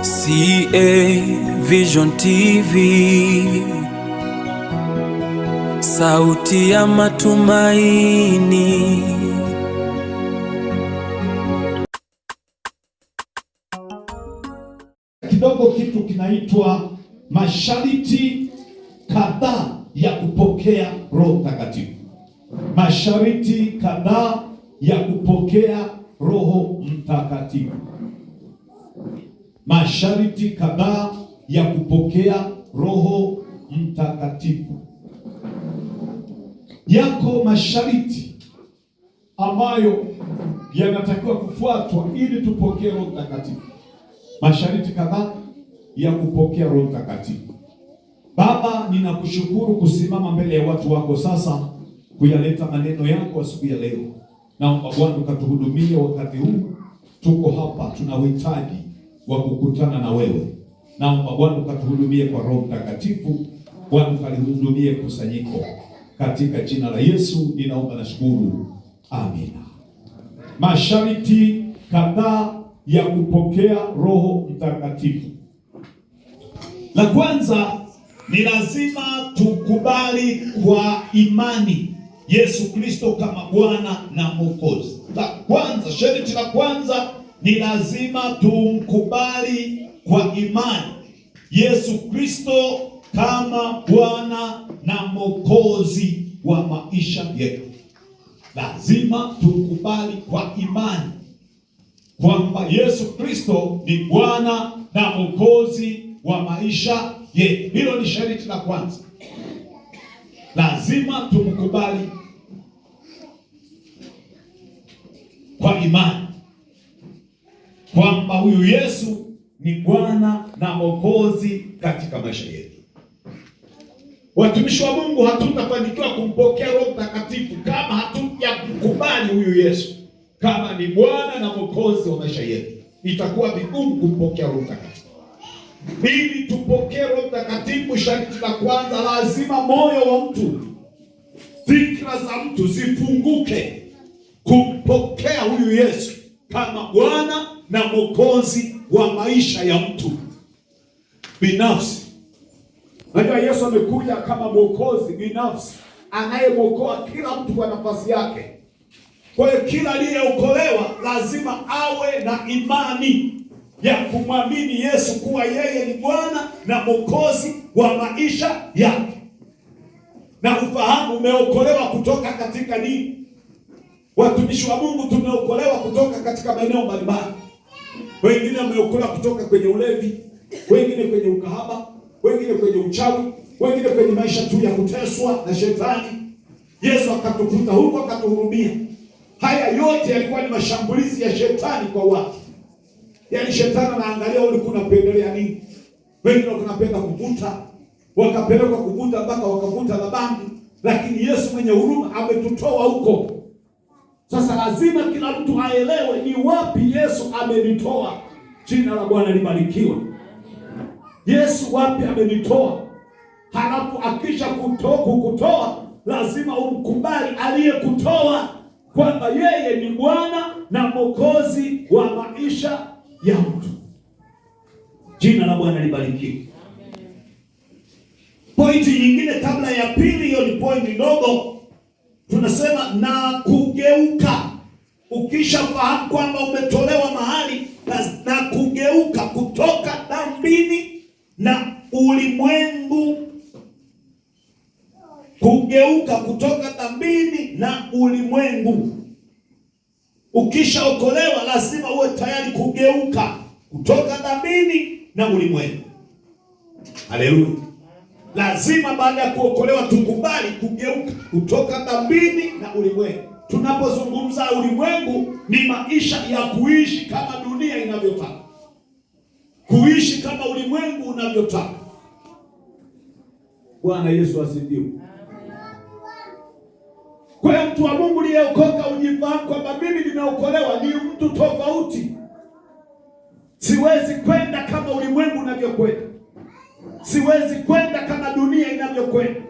CA Vision TV, sauti ya matumaini. Kidogo kitu kinaitwa masharti kadhaa ya kupokea Roho Mtakatifu. Masharti kadhaa ya kupokea Roho Mtakatifu. Masharti kadhaa ya kupokea Roho Mtakatifu. Yako masharti ambayo yanatakiwa kufuatwa ili tupokee Roho Mtakatifu. Masharti kadhaa ya kupokea Roho Mtakatifu. Baba, ninakushukuru kusimama mbele ya watu wako sasa kuyaleta maneno yako siku ya leo. Naomba Bwana ukatuhudumie wakati huu. Tuko hapa tuna uhitaji wa kukutana na wewe. Naomba Bwana ukatuhudumie kwa Roho Mtakatifu. Bwana ukalihudumie kusanyiko. Katika jina la Yesu ninaomba na shukuru. Amina. Masharti kadhaa ya kupokea Roho Mtakatifu. La kwanza ni lazima tukubali kwa imani Yesu Kristo kama Bwana na Mwokozi. La kwanza, sharti la kwanza ni lazima tumkubali kwa imani Yesu Kristo kama Bwana na Mwokozi wa maisha yetu. Lazima tukubali kwa imani kwamba Yesu Kristo ni Bwana na Mwokozi wa maisha yetu. Hilo ni sharti la kwanza. Lazima tumkubali kwa imani kwamba huyu Yesu ni Bwana na Mwokozi katika maisha yetu. Watumishi wa Mungu, hatutafanikiwa kumpokea Roho Mtakatifu kama hatujakubali huyu Yesu kama ni Bwana na Mwokozi wa maisha yetu. Itakuwa vigumu kumpokea Roho Mtakatifu. Ili tupokee Roho Mtakatifu, sharti la kwanza, lazima moyo wa mtu, fikra za mtu zifunguke kumpokea huyu Yesu kama Bwana na Mwokozi wa maisha ya mtu binafsi. Najua Yesu amekuja kama Mwokozi binafsi anayemwokoa kila mtu kwa nafasi yake. Kwa hiyo kila aliyeokolewa lazima awe na imani ya kumwamini Yesu kuwa yeye ni Bwana na Mwokozi wa maisha yake. Na ufahamu umeokolewa kutoka katika nini? Watumishi wa Mungu tumeokolewa kutoka katika maeneo mbalimbali. Wengine wameokolewa kutoka kwenye ulevi, wengine kwenye ukahaba, wengine kwenye uchawi, wengine kwenye maisha tu ya kuteswa na shetani. Yesu akatukuta huko, akatuhurumia. Haya yote yalikuwa ni mashambulizi ya shetani kwa watu. Yaani shetani anaangalia ulikuwa unapendelea nini. Wengine wanapenda kuvuta, wakapelekwa kuvuta mpaka wakavuta na bangi, lakini Yesu mwenye huruma ametutoa huko. Sasa lazima kila mtu aelewe ni wapi Yesu amenitoa. Jina la Bwana libarikiwe. Yesu wapi amenitoa? Halafu akisha kukutoa, lazima umkubali aliyekutoa kwamba yeye ni Bwana na Mwokozi wa maisha ya mtu. Jina la Bwana libarikiwe. Pointi nyingine kabla ya pili, hiyo ni pointi ndogo. Tunasema na kugeuka. Ukishafahamu kwamba umetolewa mahali na kugeuka kutoka dhambini na ulimwengu. Kugeuka kutoka dhambini na ulimwengu. Ukishaokolewa lazima uwe tayari kugeuka kutoka dhambini na ulimwengu. Haleluya. Lazima baada ya kuokolewa tukubali kugeuka kutoka dhambini na ulimwengu. Tunapozungumza ulimwengu ni maisha ya kuishi kama dunia inavyotaka. Kuishi kama ulimwengu unavyotaka. Bwana Yesu asifiwe. Kwa hiyo mtu wa Mungu aliyeokoka ujifahamu kwamba mimi nimeokolewa, ni mtu tofauti. Siwezi kwenda kama ulimwengu unavyokwenda. Siwezi kwenda kama dunia inavyokwenda.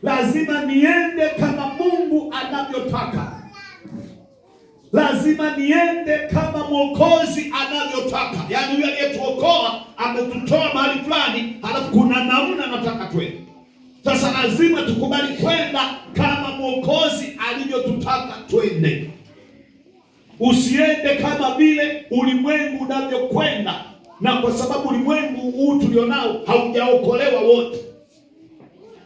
Lazima niende kama Mungu anavyotaka. Lazima niende kama Mwokozi anavyotaka. Yaani huyu aliyetuokoa ametutoa mahali fulani, halafu kuna namna anataka twende. Sasa lazima tukubali kwenda kama Mwokozi alivyotutaka twende. Usiende kama vile ulimwengu unavyokwenda, na kwa sababu ulimwengu huu tulionao haujaokolewa wote.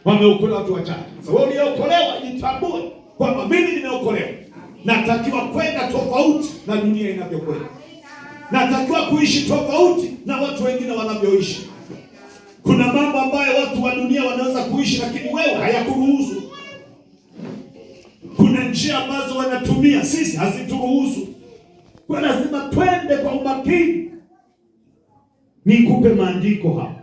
Wameokolewa watu wachache. Sasa wewe uliokolewa, jitambue kwamba mimi nimeokolewa. Natakiwa kwenda tofauti na dunia inavyokwenda. Natakiwa kuishi tofauti na watu wengine wanavyoishi. Kuna mambo ambayo watu wa dunia wanaweza kuishi, lakini wewe hayakuruhusu. Kuna njia ambazo wanatumia, sisi hazituruhusu. Kwa lazima twende kwa umakini. Nikupe maandiko hapa.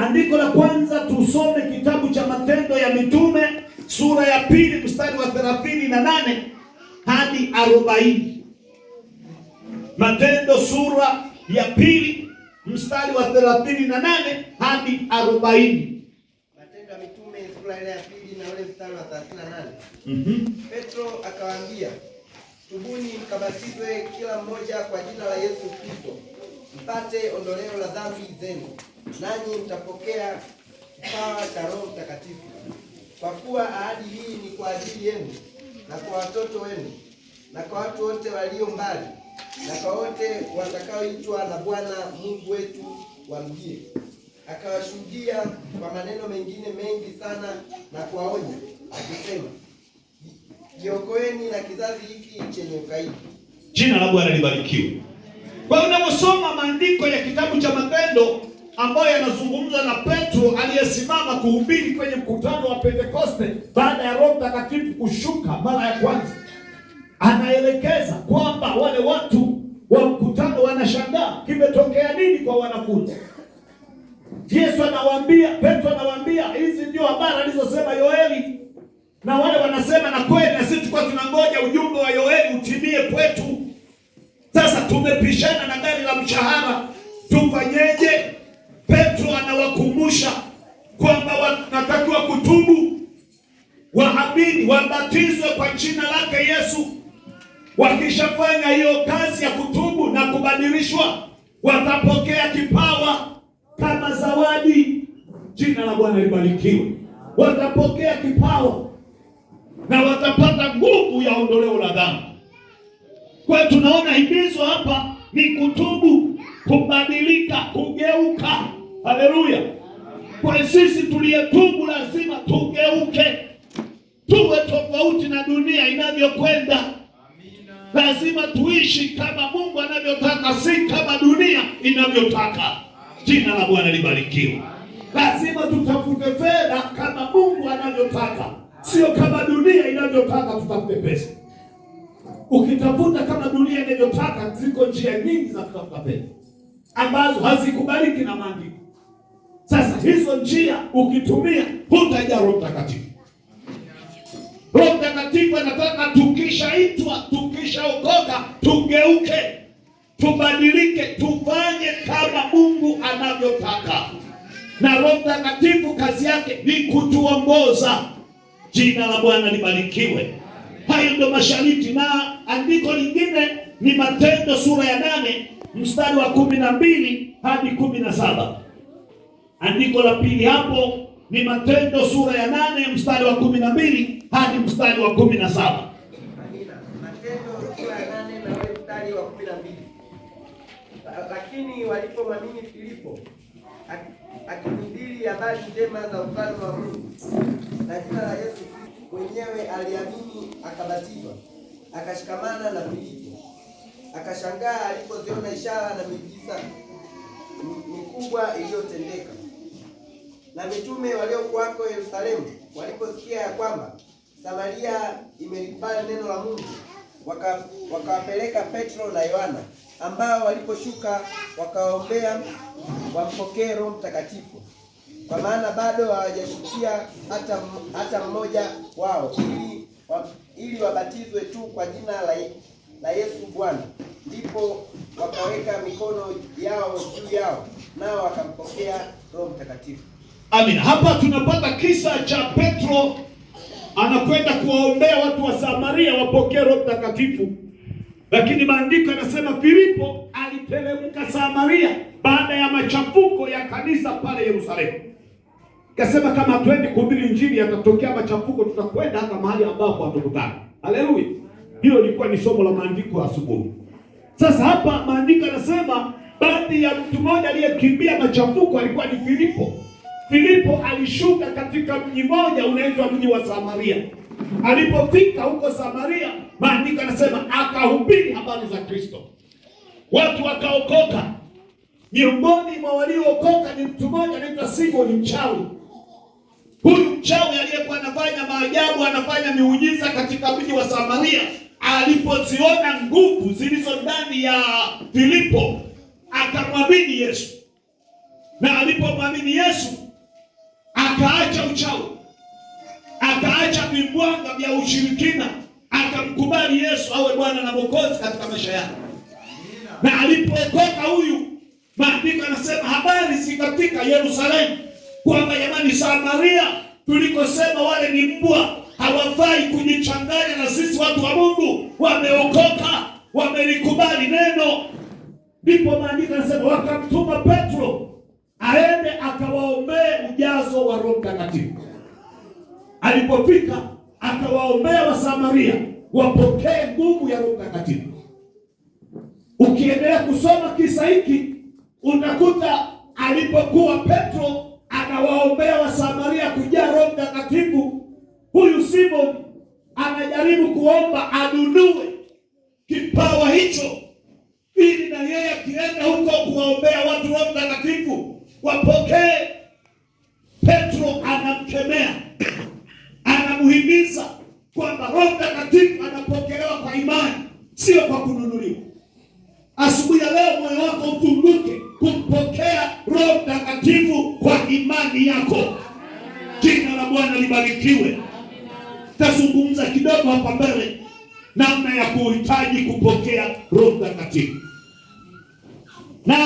Andiko la kwanza tusome kitabu cha Matendo ya Mitume sura ya 2 mstari wa 38 hadi 40. Matendo sura ya 2 mstari wa 38 hadi 40. Matendo ya Mitume sura ya 2 na ule mstari wa 38. Petro akawaambia, tubuni mkabatizwe kila mmoja kwa jina la Yesu Kristo, mpate ondoleo la dhambi zenu, nanyi mtapokea kipawa cha Roho Mtakatifu. Kwa kuwa ahadi hii ni kwa ajili yenu na kwa watoto wenu na kwa watu wote walio mbali na kwa wote watakaoitwa na Bwana Mungu wetu wamjie. Akawashuhudia kwa maneno mengine mengi sana na kuwaonya akisema, jiokoeni na kizazi hiki chenye ukaidi. Jina la Bwana libarikiwe. Kwa unaposoma maandiko ya kitabu cha Matendo ambayo yanazungumza na Petro aliyesimama kuhubiri kwenye mkutano wa Pentekoste baada ya Roho Mtakatifu kushuka mara ya kwanza, anaelekeza kwamba wale watu wa mkutano wanashangaa kimetokea nini kwa wanafunzi. Yesu anawaambia, Petro anawaambia, hizi ndio habari alizosema Yoeli. Na wale wanasema na kweli, na sisi tulikuwa tunangoja ujumbe wa Yoeli utimie kwetu. Sasa tumepishana na gari la mshahara, tufanyeje? Petro anawakumbusha kwamba wanatakiwa kutubu, waamini, wabatizwe kwa jina lake Yesu. Wakishafanya hiyo kazi ya kutubu na kubadilishwa, watapokea kipawa kama zawadi. Jina la Bwana libarikiwe. Watapokea kipawa na watapata nguvu ya ondoleo la dhambi. Kwa hiyo tunaona himizo hapa ni kutubu, kubadilika, kugeuka. Haleluya. Kwa sisi tuliyetubu lazima tugeuke, tuwe tofauti na dunia inavyokwenda. Lazima tuishi kama Mungu anavyotaka, si kama dunia inavyotaka. Jina la Bwana libarikiwe. Lazima tutafute fedha kama Mungu anavyotaka, sio kama dunia inavyotaka tutafute pesa. Ukitafuta kama dunia inavyotaka, ziko njia nyingi za kutafuta fedha ambazo hazikubaliki na maandiko. Sasa hizo njia ukitumia, hutajaa Roho Mtakatifu. Roho Mtakatifu anataka tukishaitwa, tukishaokoka, tugeuke, tubadilike, tufanye kama Mungu anavyotaka. Na Roho Mtakatifu kazi yake ni kutuongoza. Jina la Bwana libarikiwe. Hayo ndio masharti. Na andiko lingine ni Matendo sura ya 8 mstari wa 12 hadi 17. Andiko la pili hapo ni Matendo sura ya 8 mstari wa 12 hadi mstari wa 17. Matendo sura ya 8 na ule mstari wa 12. Lakini walipomwamini Filipo akihubiri habari njema za ufalme wa Mungu na jina la Yesu Kristo, mwenyewe aliamini akabatizwa. Akashikamana na Filipo, akashangaa alipoziona ishara na miujiza mikubwa iliyotendeka. Na mitume waliokuwako Yerusalemu waliposikia ya kwamba Samaria imelikubali neno la Mungu, wakawapeleka Petro na Yohana, ambao waliposhuka wakawaombea wampokee Roho Mtakatifu, kwa maana bado hawajashukia hata mmoja wao, ili wabatizwe tu kwa jina la Yesu Bwana. Ndipo wakaweka mikono yao juu yao, nao wakampokea Roho Mtakatifu. Amina. Hapa tunapata kisa cha Petro anakwenda kuwaombea watu wa Samaria wapokee Roho Mtakatifu. Lakini maandiko yanasema Filipo aliteremka Samaria baada ya machafuko ya kanisa pale Yerusalemu. Kasema kama hatuendi kuhubiri Injili yatatokea machafuko, tutakwenda hata mahali ambapo hatukutaka. Haleluya. Hilo lilikuwa ni somo la maandiko asubuhi. Sasa hapa maandiko yanasema baadhi ya mtu mmoja aliyekimbia machafuko alikuwa ni Filipo. Filipo alishuka katika mji mmoja unaitwa mji wa Samaria. Alipofika huko Samaria, maandiko yanasema akahubiri habari za Kristo. Watu wakaokoka. Miongoni mwa waliookoka ni mtu mmoja anaitwa Simoni mchawi. Huyu mchawi aliyekuwa anafanya maajabu, anafanya miujiza katika mji wa Samaria, alipoziona nguvu zilizo ndani ya Filipo, akamwamini Yesu. Na alipomwamini Yesu, akaacha uchawi, akaacha vimbwanga vya ushirikina, akamkubali Yesu awe Bwana na Mwokozi katika maisha yake. Na alipookoka huyu, maandiko yanasema habari zikafika Yerusalemu kwamba jamani, Samaria tulikosema wale ni mbwa, hawafai kujichanganya na sisi watu wa Mungu, wameokoka, wamelikubali neno. Ndipo maandiko yanasema wakamtuma Petro aende akawaombee ujazo wa Roho Mtakatifu. Alipofika akawaombea wa Samaria wapokee nguvu ya Roho Mtakatifu. Ukiendelea kusoma kisa hiki utakuta alipokuwa Petro anawaombea wa Samaria kujaa Roho Mtakatifu, huyu Simoni anajaribu kuomba adunue kipawa hicho ili na yeye akienda huko kuwaombea watu Roho Mtakatifu wapokee. Petro anamkemea, anamuhimiza kwamba Roho Mtakatifu anapokelewa kwa imani, sio kwa kununuliwa. Asubuhi ya leo moyo wako ufunguke kumpokea Roho Mtakatifu kwa imani yako. Jina la Bwana libarikiwe. Tazungumza kidogo hapa mbele namna ya kuhitaji kupokea Roho Mtakatifu. Na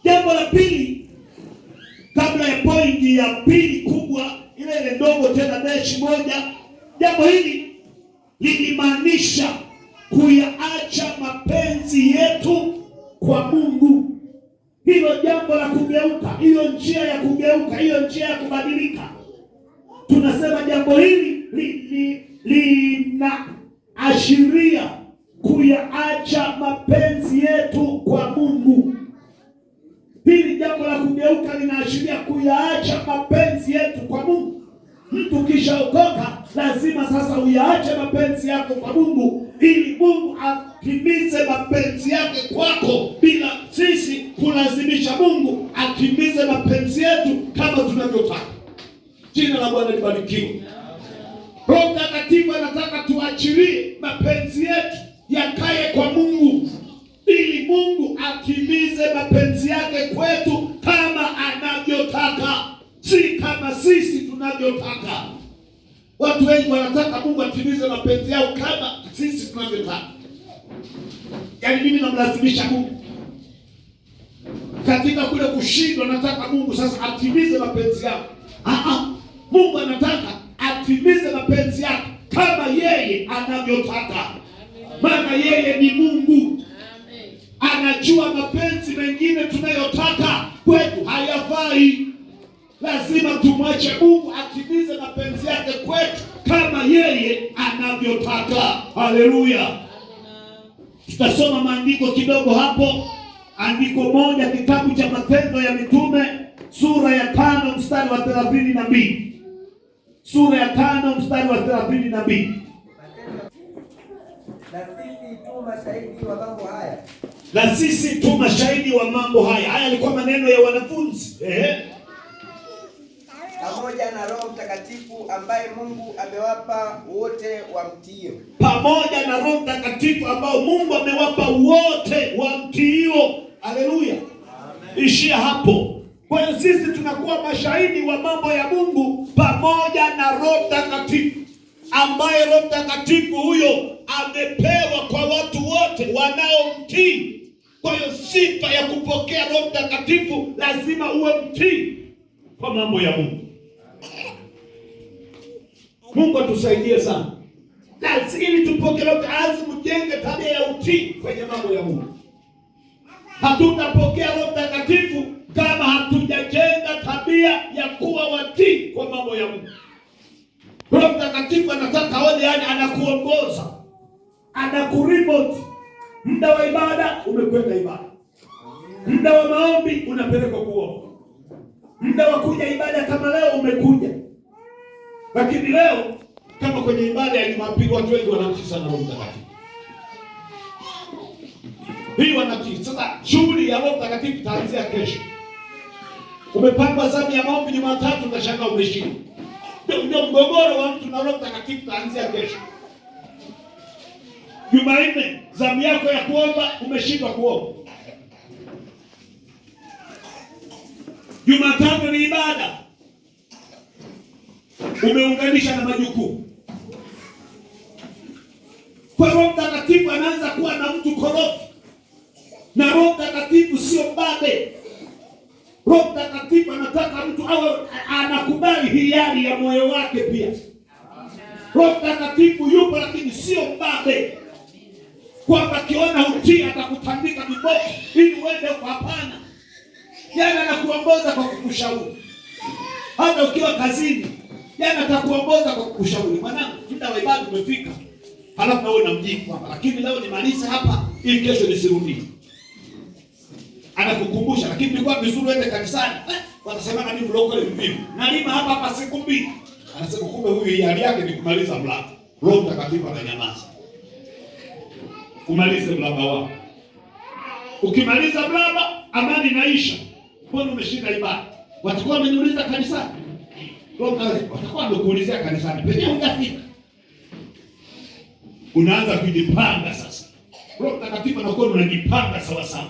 jambo la pili, kabla ya pointi ya pili kubwa ile ndogo tena dashi moja, jambo hili lilimaanisha kuyaacha mapenzi yetu kwa Mungu. Hilo jambo la kugeuka, hiyo njia ya kugeuka, hiyo njia ya kubadilika. Tunasema jambo hili linaashiria kuyaacha mapenzi yetu kwa Mungu. Hili jambo la kugeuka linaashiria kuyaacha mapenzi yetu kwa Mungu. Mtu kishaokoka lazima sasa uyaache mapenzi yako kwa Mungu ili Mungu atimize mapenzi yake kwako, bila sisi kulazimisha Mungu atimize mapenzi yetu kama tunavyotaka. Jina la Bwana libarikiwe. Roho Mtakatifu anataka tuachilie mapenzi yetu yakae kwa Mungu ili Mungu atimize mapenzi yake kwetu kama anavyotaka, si kama sisi tunavyotaka. Watu wengi wanataka Mungu atimize mapenzi yao kama sisi tunavyotaka. Yaani mimi namlazimisha Mungu. Katika kule kushindwa nataka Mungu sasa atimize mapenzi yao. Mungu anataka atimize mapenzi yake kama yeye anavyotaka. Maana yeye ni Mungu. Anajua mapenzi mengine tunayotaka kwetu hayafai. Lazima tumwache Mungu atimize mapenzi yake kwetu kama yeye anavyotaka. Haleluya. Tutasoma maandiko kidogo hapo. Andiko moja, kitabu cha Matendo ya Mitume sura ya 5 mstari wa 32. Sura ya 5 mstari wa 32. Na sisi tu mashahidi wa mambo haya. Haya yalikuwa maneno ya wanafunzi. Pamoja na Roho Mtakatifu ambaye Mungu amewapa wote wamtio. Pamoja na Roho Mtakatifu ambao Mungu amewapa wote wamtio. Haleluya. Ishia hapo. Kwa hiyo sisi tunakuwa mashahidi wa mambo ya Mungu pamoja na Roho Mtakatifu ambaye Roho Mtakatifu huyo amepewa kwa watu wote wanaomtii. Kwa hiyo sifa ya kupokea Roho Mtakatifu lazima uwe mtii kwa mambo ya Mungu. Mungu atusaidie sana. Ili tupokee lazima mjenge tabia ya utii kwenye mambo ya Mungu. Hatutapokea Roho Mtakatifu kama hatujajenga tabia ya kuwa watii kwa mambo ya Mungu. Roho Mtakatifu anataka aone, yani anakuongoza, anakuripoti. Muda wa ibada umekwenda ibada, muda wa maombi unapelekwa kuomba, muda wa kuja ibada kama leo umekuja. Lakini leo kama kwenye ibada ya Jumapili watu wengi wanatii sana Roho Mtakatifu. Hii wanatii. Sasa shughuli ya Roho Mtakatifu itaanzia kesho. Umepangwa zamu ya maombi Jumatatu, utashangaa umeshinda. Ndio mgogoro wa mtu na Roho Mtakatifu utaanzia kesho. Jumanne zamu yako ya kuomba, umeshindwa kuomba. Jumatano ni ibada, umeunganisha na majukumu. Kwa Roho Mtakatifu anaanza kuwa na mtu korofi. Na Roho Mtakatifu sio mbabe. Roho Mtakatifu anataka mtu awe anakubali hiari ya moyo wake pia. Roho Mtakatifu yupo lakini sio mbabe, kwamba akiona utii atakutandika viboko ili uende kwa. Hapana. Jana anakuongoza kwa kukushauri. Hata ukiwa kazini, jana atakuongoza kwa kukushauri. Mwanangu, muda wa ibada umefika. Halafu na wewe unamjibu hapa, lakini leo nimalize hapa ili kesho nisirudi. Anakukumbusha, lakini nilikuwa vizuri uende kanisani. Watasema na mimi mlokole mvivu. Nalima hapa siku mbili. Anasema kumbe huyu hiari yake ni kumaliza mlango. Roho Mtakatifu ananyamaza. Umalize mlango wako. Ukimaliza mlango, amani inaisha. Mbona umeshinda ibada? Watakuwa wameniuliza kanisani. Roho Mtakatifu watakuwa wamekuulizia kanisani. Penye hujafika. Unaanza kujipanga sasa. Roho Mtakatifu anakuwa unajipanga sawa sawa.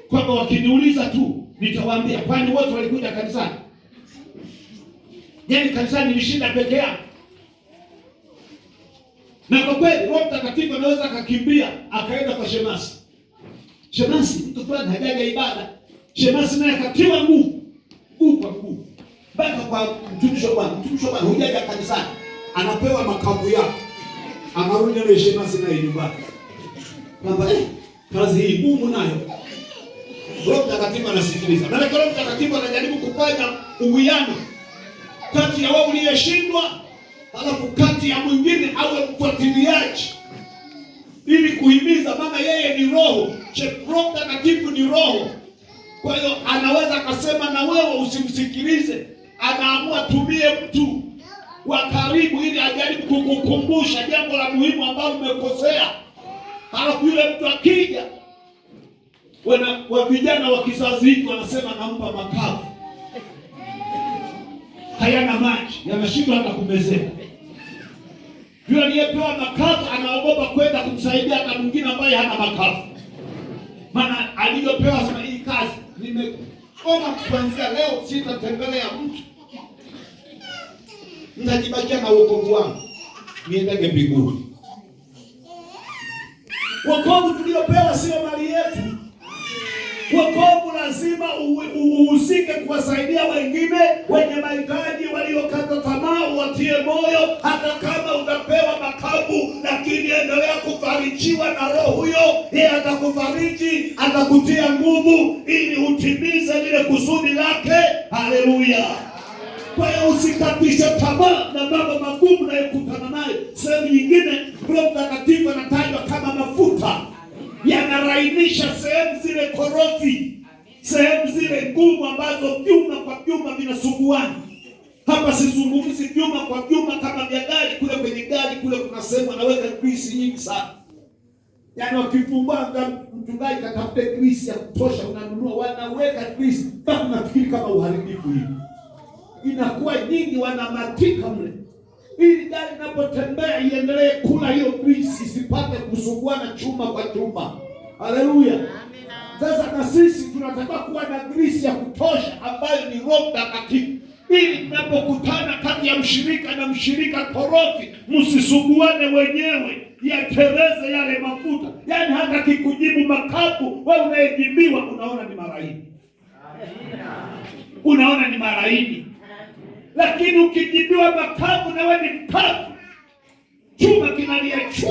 Kwamba wakiniuliza tu nitawaambia, kwani wote walikuja kanisani? Yaani kanisani nilishinda peke yangu. Na kwa kweli Roho Mtakatifu anaweza akakimbia akaenda kwa shemasi. Shemasi, mtu fulani hajaja ibada. Shemasi naye akatiwa nguvu kwa nguvu. Mpaka kwa mtumishi wa Bwana. Mtumishi wa Bwana hujaja kanisani, anapewa makavu yake. Anarudi na shemasi naye nyumbani. Kwamba kazi hii ngumu nayo. Roho Mtakatifu anasikiliza. Na Roho Mtakatifu anajaribu kufanya uwiano kati ya wao uliyeshindwa, halafu kati ya mwingine awe mfuatiliaji ili kuhimiza, maana yeye ni roho. Roho Mtakatifu ni roho. Kwa hiyo anaweza akasema na wewe usimsikilize. Anaamua tumie mtu wa karibu ili ajaribu kukukumbusha jambo la muhimu ambalo umekosea. Halafu yule mtu akija, wa vijana wa kizazi hiki wanasema nampa makavu. Hayana maji, yanashindwa hata kumezea. Yule aliyepewa makavu anaogopa kwenda kumsaidia hata mwingine ambaye hana makavu. Maana aliyopewa sema hii kazi nimeona kuanzia leo sitatembelea mtu. Nitajibakia na wokovu wangu. Niendeke mbinguni. Wokovu tuliopewa sio mali yetu. Wokovu lazima uhusike kuwasaidia wengine wenye mahitaji, waliokata tamaa, watie moyo. Hata kama utapewa makavu, lakini endelea kufarijiwa na roho huyo. Yeye atakufariji, atakutia nguvu ili utimize lile kusudi lake. Haleluya. Kwa hiyo usikatishe tamaa na mambo magumu unayokutana nayo. Sehemu nyingine Roho Mtakatifu anatajwa kama mafuta. Yanarainisha sehemu zile korofi, sehemu zile ngumu ambazo vyuma kwa vyuma vinasuguana. Hapa sizungumzi vyuma kwa vyuma kama vya gari. Kule kwenye gari kule kuna sehemu anaweka grease nyingi sana. Yaani wakifumbua mchungaji katafute grease ya kutosha, unanunua wanaweka grease. Mpaka unafikiri kama uharibifu hivi. Inakuwa nyingi, wanamatika mle. Ili gari inapotembea iendelee kula hiyo grease, isipate kusuguana chuma kwa chuma. Haleluya. Sasa na sisi tunataka kuwa na grease ya kutosha ambayo ni Roho Mtakatifu. Ili tunapokutana kati ya mshirika na mshirika korofi, msisuguane wenyewe, yatereze yale mafuta. Yaani hata kikujibu makapu, wewe unayejibiwa unaona ni maraini. Unaona ni maraini. Lakini ukijibiwa makavu na wewe ni mkavu, chuma kinalia chui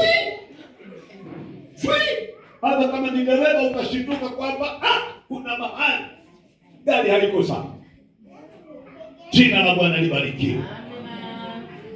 chui. Hata kama ni dereva utashinduka kwamba kuna mahali gari haliko sawa. Jina la Bwana libarikiwe.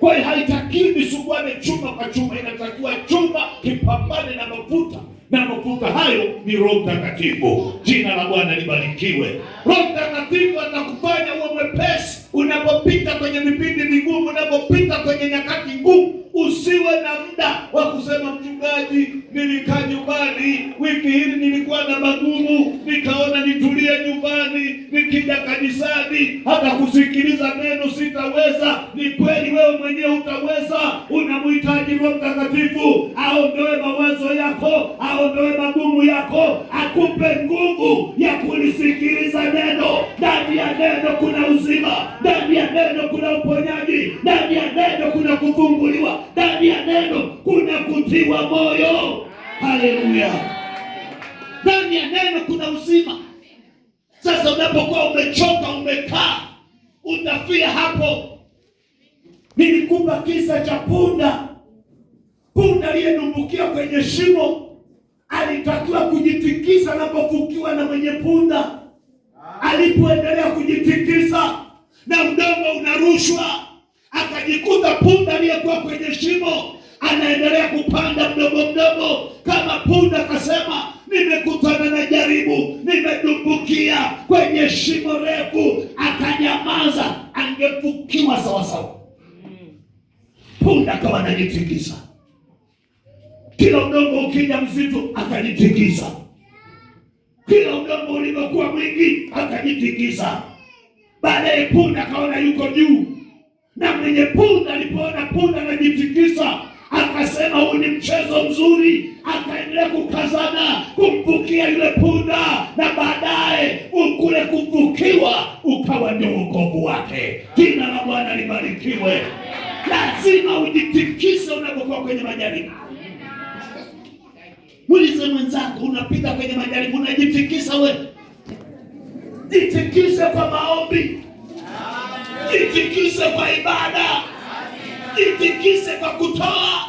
Kwa hiyo haitakiwi nisuguane chuma kwa chuma, inatakiwa chuma kipambane na mafuta, na mafuta hayo ni Roho Mtakatifu. Jina la Bwana libarikiwe. Roho Mtakatifu atakufanya uwe mwepesi unapopita kwenye vipindi vigumu, unapopita kwenye nyakati ngumu. Usiwe na muda wa kusema mchungaji, nilikaa nyumbani wiki hili nilikuwa na magumu, nikaona nitulie nyumbani, nikija kanisani hata kusikiliza neno sitaweza. Ni kweli wewe mwenyewe utaweza. Unamhitaji Roho Mtakatifu aondoe mawazo yako, aondoe magumu yako, akupe nguvu ya kulisikiliza neno. Ndani ya neno kuna uzima, ndani ya neno kuna uponyaji, ndani ya neno kuna kufunguliwa, ndani ya neno kuna kutiwa moyo. Haleluya! Ndani ya neno kuna uzima. Sasa unapokuwa umechoka, umekaa, utafia hapo. Nilikupa kisa cha punda. Punda aliyedumbukia kwenye shimo alitakiwa kujitikisa anapofukiwa na mwenye punda. Alipoendelea kujitikisa na mdomo unarushwa, akajikuta punda aliyekuwa kwenye shimo anaendelea kupanda mdomo. Kama punda akasema, nimekutana na jaribu, nimedumbukia kwenye shimo refu, akanyamaza, angefukiwa sawasawa. Punda akawa anajitikisa, kila mdomo ukija mzito akajitikisa, kila mdomo ulivyokuwa mwingi akajitikisa. Baadaye punda akaona yuko juu, na mwenye punda alipoona punda anajitikisa akasema, huu ni mchezo mzuri. Akaendelea kukazana kumvukia yule punda, na baadaye ukule kuvukiwa ukawa ndio wokovu wake. Jina la Bwana libarikiwe. Lazima ujitikise unapokuwa kwenye majaribu. Muulize mwenzako, unapita kwenye majaribu unajitikisa wewe? Jitikise kwa maombi, jitikise kwa ibada, jitikise kwa kutoa,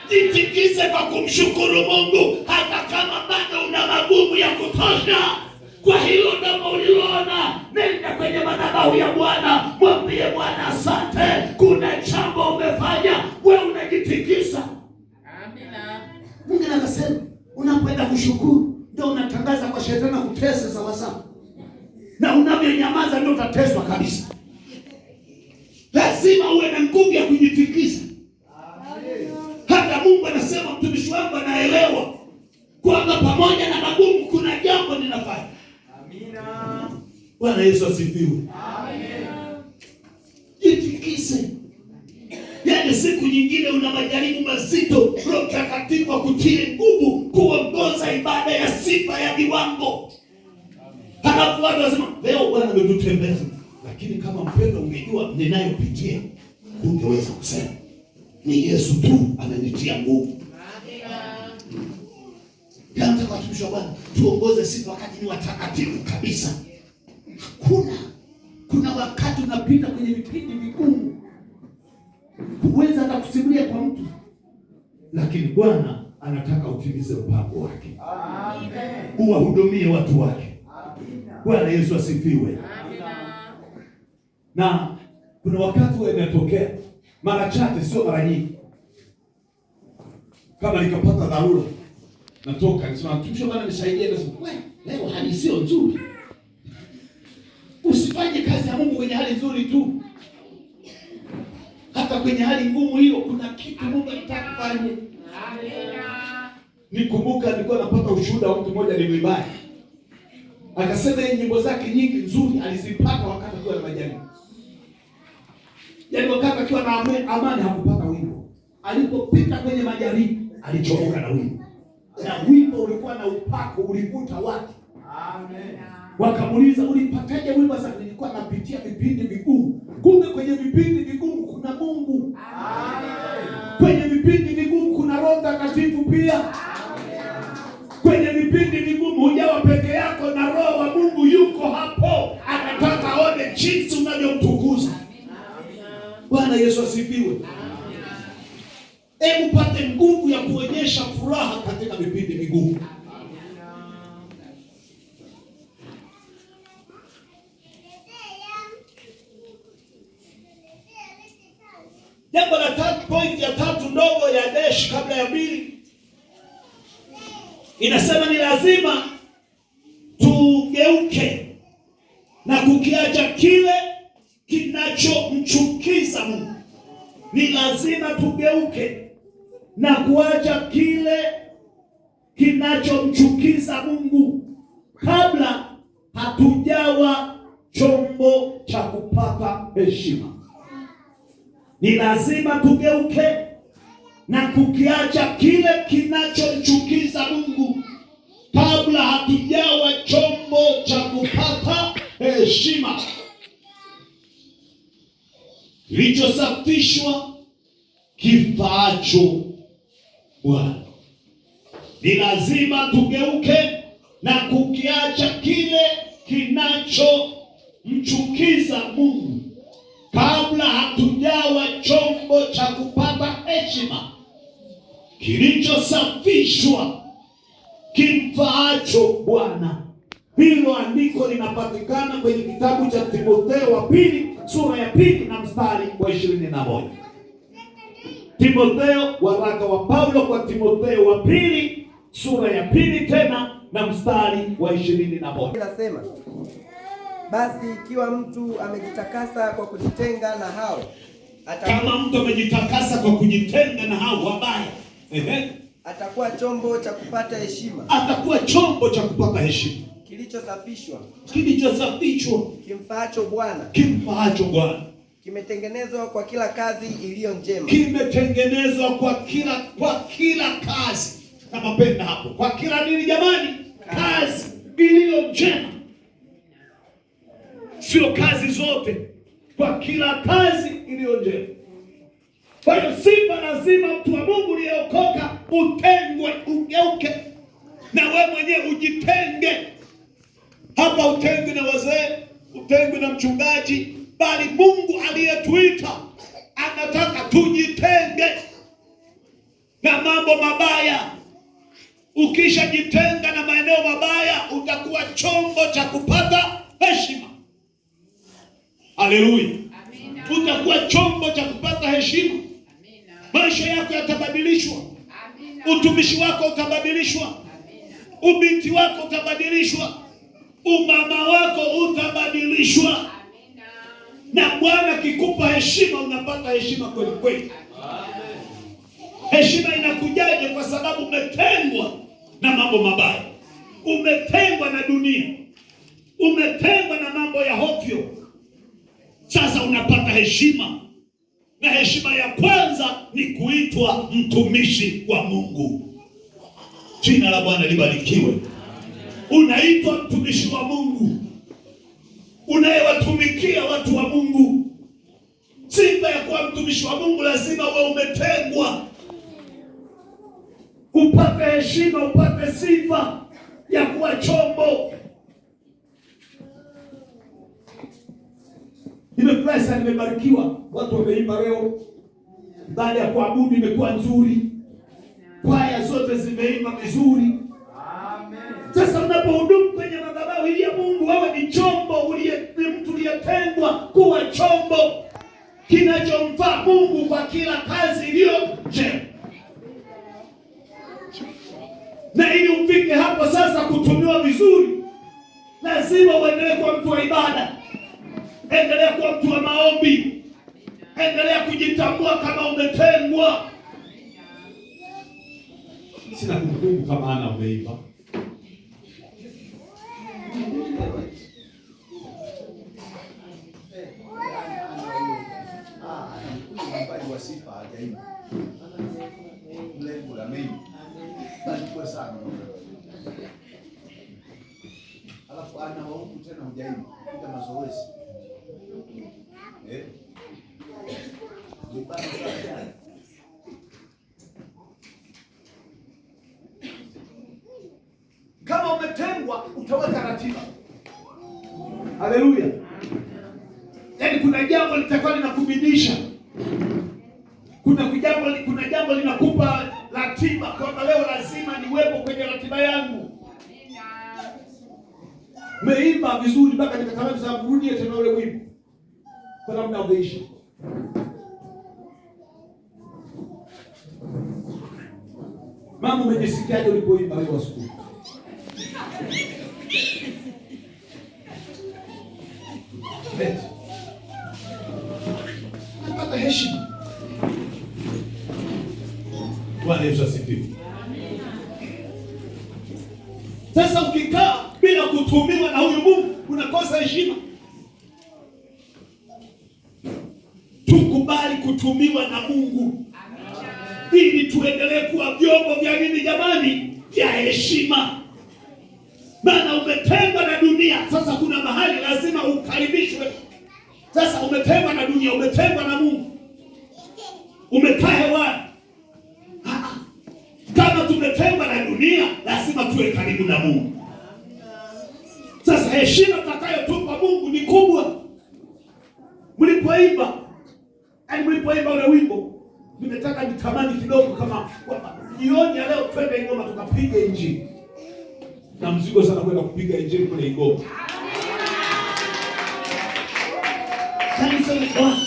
jitikise kwa kumshukuru Mungu hata kama bado una magumu ya kutosha. Kwa hilo ndio uliona, nenda kwenye madhabahu ya Bwana, mwambie Bwana asante, kuna jambo umefanya, wewe unajitikisa. Amina. Mungu anasema unapoenda kushukuru ndio unatangaza kwa shetani kutesa sawasawa, na unavyonyamaza ndio utateswa kabisa. Lazima uwe na nguvu ya kujitikisa. Hata Mungu anasema mtumishi wangu anaelewa kwamba pamoja na magumu kuna jambo ninafanya. Amina. Bwana Yesu asifiwe. Amina. Jitikise. Yaani siku nyingine una majaribu mazito, Roho Mtakatifu akutie nguvu kuongoza ibada ya sifa ya viwango. Halafu watu wasema, leo Bwana ametutembeza. Lakini kama mpendo ungejua ninayopitia, ungeweza kusema, ni Yesu tu ananitia nguvu. Amina. Kwa watumishi wa Bwana, tuongoze sifa wakati ni watakatifu kabisa. Kuna wakati unapita kwenye vipindi vigumu, huwezi hata kusimulia kwa mtu, lakini Bwana anataka utimize mpango wake. Amen. Uwahudumie watu wake. Amina. Bwana Yesu asifiwe. Amina. Na kuna wakati huwa inatokea mara chache, sio mara nyingi. Kama nikapata dharura, natoka nisema, mtumishi Bwana nisaidie, nasema, wewe leo hali sio nzuri. Usifanye kazi ya Mungu kwenye hali nzuri tu. Hata kwenye hali ngumu hiyo kuna kitu Mungu anataka kufanya. Amina. Nikumbuka nilikuwa napata ushuhuda wa mtu mmoja ni mwimbaji. Akasema yeye nyimbo zake nyingi nzuri alizipata wakati akiwa na majaribu. Yaani wakati akiwa na amani hakupata wimbo. Alipopita kwenye majaribu alichomoka na wimbo. Na wimbo ulikuwa na upako, ulivuta watu. Amen. Wakamuuliza, ulipataje wimbo? Sasa nilikuwa napitia vipindi vigumu. Kumbe kwenye vipindi vigumu kuna Mungu. Amen. Kwenye vipindi vigumu kuna Roho Mtakatifu pia. Amen. Kwenye vipindi vigumu hujawa peke yako, na Roho wa Mungu yuko hapo, anataka aone jinsi unavyomtukuza. asifiwe. Hebu pate nguvu ya kuonyesha furaha katika vipindi vigumu. Jambo la tatu, point ya tatu ndogo ya dash kabla ya mbili, inasema ni lazima tugeuke na kukiacha kile kinachomchukiza Mungu. Ni lazima tugeuke na kuacha kile kinachomchukiza Mungu kabla hatujawa chombo cha kupata heshima. Ni lazima tugeuke na kukiacha kile kinachomchukiza Mungu kabla hatujawa chombo cha kupata heshima, kilichosafishwa kifaacho Bwana. Ni lazima tugeuke na kukiacha kile kinachomchukiza Mungu kabla hatujawa chombo cha kupata heshima, kilichosafishwa kimfaacho Bwana. Hilo andiko linapatikana kwenye kitabu cha Timotheo wa pili sura ya 2 na mstari wa 21. Timotheo, waraka wa Paulo kwa Timotheo wa pili sura ya 2 tena na mstari wa 21. Inasema, basi ikiwa mtu amejitakasa kwa kujitenga na hao, kama mtu amejitakasa kwa kujitenga na hao wabaya, atakuwa chombo cha kupata heshima. Atakuwa chombo cha kupata heshima, kilichosafishwa kimfaacho Bwana. Kimetengenezwa kwa kila kazi iliyo njema. Kimetengenezwa kwa kila kazi. Kama penda hapo. Kwa kila nini jamani? Kazi iliyo njema. Sio kazi zote. Kwa kila kazi iliyo njema. Kwa hiyo sifa lazima mtu wa Mungu aliyeokoka utengwe, ugeuke. Na wewe mwenyewe ujitenge. Hapa utengwe na wazee, utengwe na mchungaji, bali Mungu aliyetuita anataka tujitenge na mambo mabaya. Ukishajitenga na maeneo mabaya, utakuwa chombo cha kupata heshima. Haleluya. Utakuwa chombo cha kupata heshima. Maisha yako yatabadilishwa. Utumishi wako utabadilishwa. Ubinti wako utabadilishwa. Umama wako utabadilishwa. Na Bwana kikupa heshima, unapata heshima kweli kweli. Heshima inakujaje? Kwa sababu umetengwa na mambo mabaya. Umetengwa na dunia. Umetengwa na mambo ya hovyo. Sasa unapata heshima. Na heshima ya kwanza ni kuitwa mtumishi wa Mungu. Jina la Bwana libarikiwe. Unaitwa mtumishi wa Mungu, unayewatumikia watu wa Mungu. Sifa ya kuwa mtumishi wa Mungu, lazima uwe umetengwa, upate heshima, upate sifa ya kuwa chombo. Nimefurahi sana, nimebarikiwa. Watu wameimba leo, baada ya kuabudu imekuwa nzuri, kwaya zote zimeimba vizuri. Sasa unapohudumu kwenye madhabahu ya Mungu, wewe ni chombo, ni mtu uliyetengwa kuwa chombo kinachomfaa Mungu kwa kila kazi iliyo njema. Na ili ufike hapo sasa kutumiwa vizuri, lazima uendelee kuwa mtu wa ibada. Endelea kuwa mtu wa maombi. Endelea kujitambua kama umetengwa. Sina kumbukumbu kama ana umeiba. Alafu ana huku tena hujaima kupiga mazoezi. Kama umetengwa utaweka ratiba. Haleluya. Yaani kuna jambo litakuwa linakubidisha. Kuna jambo linakupa ratiba kwamba leo lazima niwepo kwenye ratiba yangu. Meimba vizuri mpaka nikatamani sasa kurudie tena ule wimbo. Kwa namna umeisha. Mama, umejisikiaje ulipoimba leo asubuhi? Napata heshima. Bwana Yesu asifiwe. Sasa ukikaa bila kutumiwa na huyu Mungu unakosa heshima. Tukubali kutumiwa na Mungu ili tuendelee kuwa vyombo vya nini jamani? Vya heshima. Maana umetengwa na dunia. Sasa kuna mahali lazima ukaribishwe. Sasa umetengwa na dunia, umetengwa na Mungu. Umekaa hewani. Kama tumetengwa na dunia, lazima tuwe karibu na Mungu. Sasa heshima tutakayotupa Mungu ni kubwa. Mlipoimba ule wimbo, nimetaka nitamani kidogo kama jioni ya leo twende Igoma tukapiga injili. Na mzigo sana kwenda kupiga injili kule Igoma.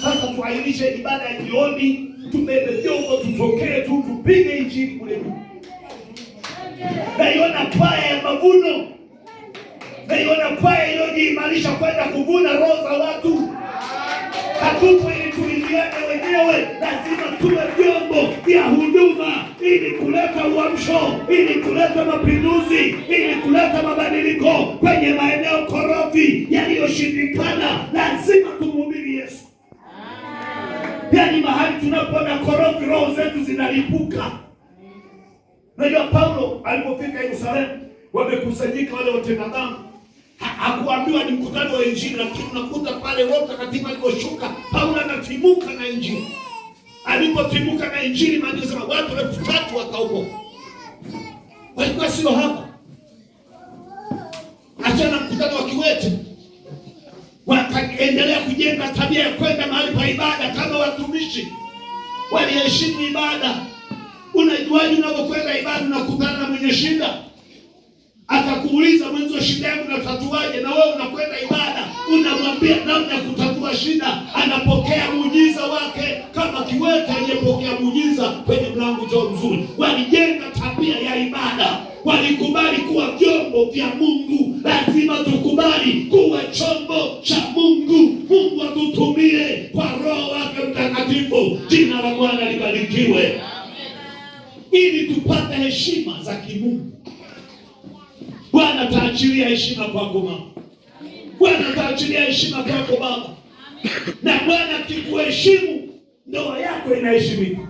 Sasa tuairishe ibada ya jioni, tubebe vyombo tutokee tu tupige injili kule. Naiona kwaya ya mavuno. Naiona kwaya iliyojiimarisha kwenda kuvuna roho za watu. Hatupo ili tuingiane wenyewe, lazima tuwe vyombo vya huduma ili kuleta uamsho, ili kuleta mapinduzi, ili kuleta mabadiliko kwenye maeneo korofi yaliyoshindikana. Lazima tumhubiri Yesu. Yaani mahali tunapoona korofi roho zetu zinalipuka. Najua Paulo alipofika Yerusalemu, wamekusanyika wale watenda dhambi. Hakuambiwa ni mkutano wa injili, lakini unakuta pale Roho Mtakatifu aliposhuka, Paulo anatimuka na injili. Alipotimuka na injili, maana sema watu 3,000 wakaokoka. Walikuwa sio hapa. Achana mkutano wa Kiwete. Wakaendelea kujenga tabia ya kwenda mahali pa ibada kama watumishi. Waliheshimu ibada. Unajuaje unapokwenda ibada unakutana na mwenye shida? Atakuuliza mwenzo shida yangu natatuaje, na wewe unakwenda ibada unamwambia namna ya kutatua shida, anapokea muujiza wake kama Kiwete aliyepokea muujiza kwenye mlango ujao mzuri. Walijenga tabia ya ibada, walikubali kuwa vyombo vya Mungu. Lazima tukubali kuwa chombo cha Mungu. Mungu atutumie kwa Roho wake Mtakatifu. Jina la Bwana libarikiwe. Ili tupate heshima za kimungu. Bwana taachilia heshima kwako mama. Bwana taachilia heshima kwako baba. Na Bwana kikuheshimu, ndoa yako inaheshimika.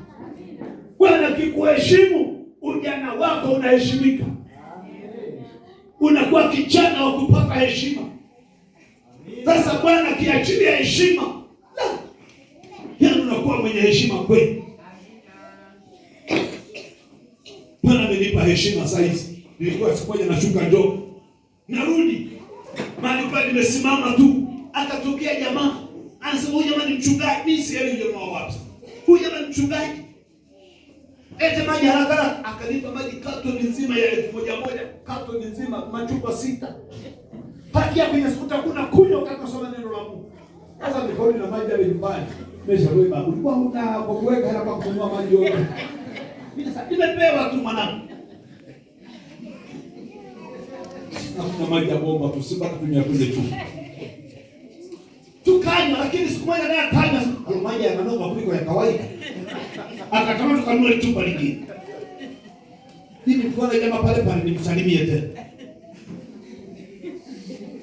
Bwana kikuheshimu, ujana wako unaheshimika. Unakuwa kijana wa kupata heshima. Sasa Bwana kiachilia heshima, yaani unakuwa mwenye heshima kweli. Bwana amenipa heshima saizi. Nilikuwa siku moja nashuka Njombe. Narudi. Mahali pale nimesimama tu. Akatokea jamaa. Anasema huyu jamaa ni mchungaji. Mimi sielewi jamaa wapi. Huyu jamaa ni mchungaji. Ete maji haraka. Akanipa maji katoni nzima ya 1,000. Katoni nzima machupa 6. Pakia kwenye skuta kuna kunywa wakati nasoma neno la Mungu. Sasa nikoni na maji ya nyumbani. Mesha wewe babu. Ulikuwa huna kwa kuweka hapa kununua maji yote. Mimi sasa nimepewa tu mwanangu. Na maji ya bomba tusibaki kutumia kule tu. Tukanywa, lakini siku moja naye akanywa maji ya manoma kuliko ya kawaida. Akatamani tukanunue chupa lingine. Mimi tuone jamaa pale pale nimsalimie tena.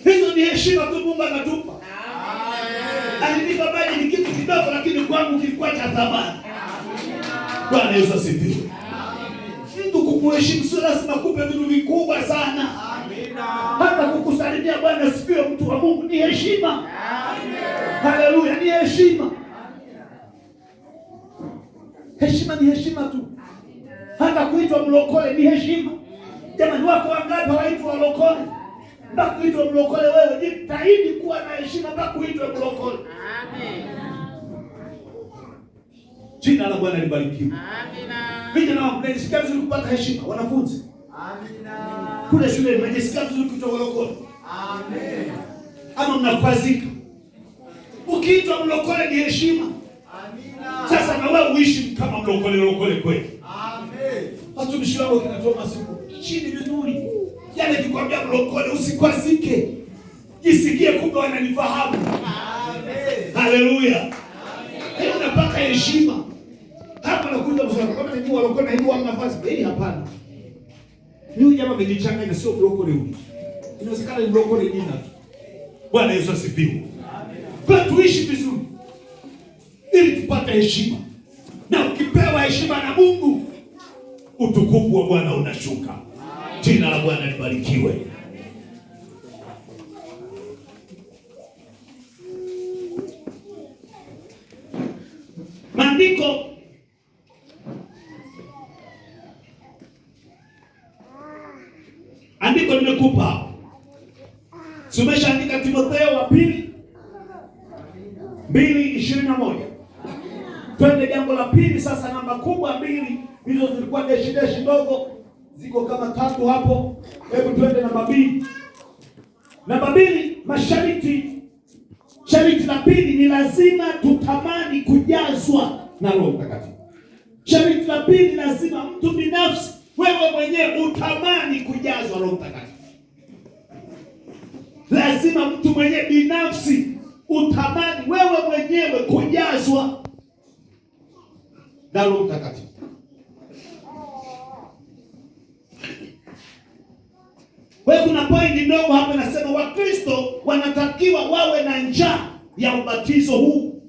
Hizo ni heshima tu Mungu anatupa. Alinipa maji ni kitu kidogo, lakini kwangu kilikuwa cha thamani. Bwana Yesu asifiwe. Mtu kukuheshimu sio lazima kupe vitu vikubwa sana. Hata kukusalimia Bwana sifiwe, mtu wa Mungu, ni heshima. Haleluya, ni heshima. Heshima ni heshima tu. Hata kuitwa mlokole ni heshima. Jamani, wako wangapi waitwa walokole? Mpaka kuitwa mlokole wewe, jitahidi kuwa na heshima mpaka kuitwa mlokole. Amen. Jina la Bwana libarikiwe. Amina. Vijana wangu, mnajisikia vizuri kupata heshima? Wanafunzi? Amina. Kule shule mnajisikia vizuri kutoka lokole? Amen. Ama mnakwazika? Ukiitwa mlokole ni heshima. Amina. Sasa na wewe uishi kama mlokole kweli. Amen. Watumishi wangu kinatoa masiku chini vizuri. Yale nikwambia mlokole usikwazike. Jisikie kumbe wananifahamu. Amen. Haleluya. Amen. Unapaka heshima. Hapa nakuja msana kama ni mlokole na hiyo wana nafasi. Hili hapana. Huyu jamaa amejichanganya, sio mlokole huyu. Inawezekana ni mlokole jina tu. Bwana Yesu asifiwe. Amen. Kwa tuishi vizuri ili tupate heshima. Na ukipewa heshima na Mungu, utukufu wa Bwana unashuka. Jina la Bwana libarikiwe. Andiko nimekupa. Umeshaandika Timotheo wa pili 2:21. Twende jambo la pili sasa, namba kubwa 2. Hizo zilikuwa deshi ndogo, ziko kama 3 hapo. Hebu twende namba 2. Namba 2, masharti. Sharti la pili ni lazima tutamani kujazwa na Roho Mtakatifu. Sharti la pili, lazima mtu binafsi wewe mwenyewe utamani kujazwa Roho Mtakatifu. Lazima mtu mwenyewe binafsi utamani wewe mwenyewe kujazwa na Roho Mtakatifu. Wewe kuna point ndogo hapa nasema Wakristo wanatakiwa wawe na njaa ya ubatizo huu.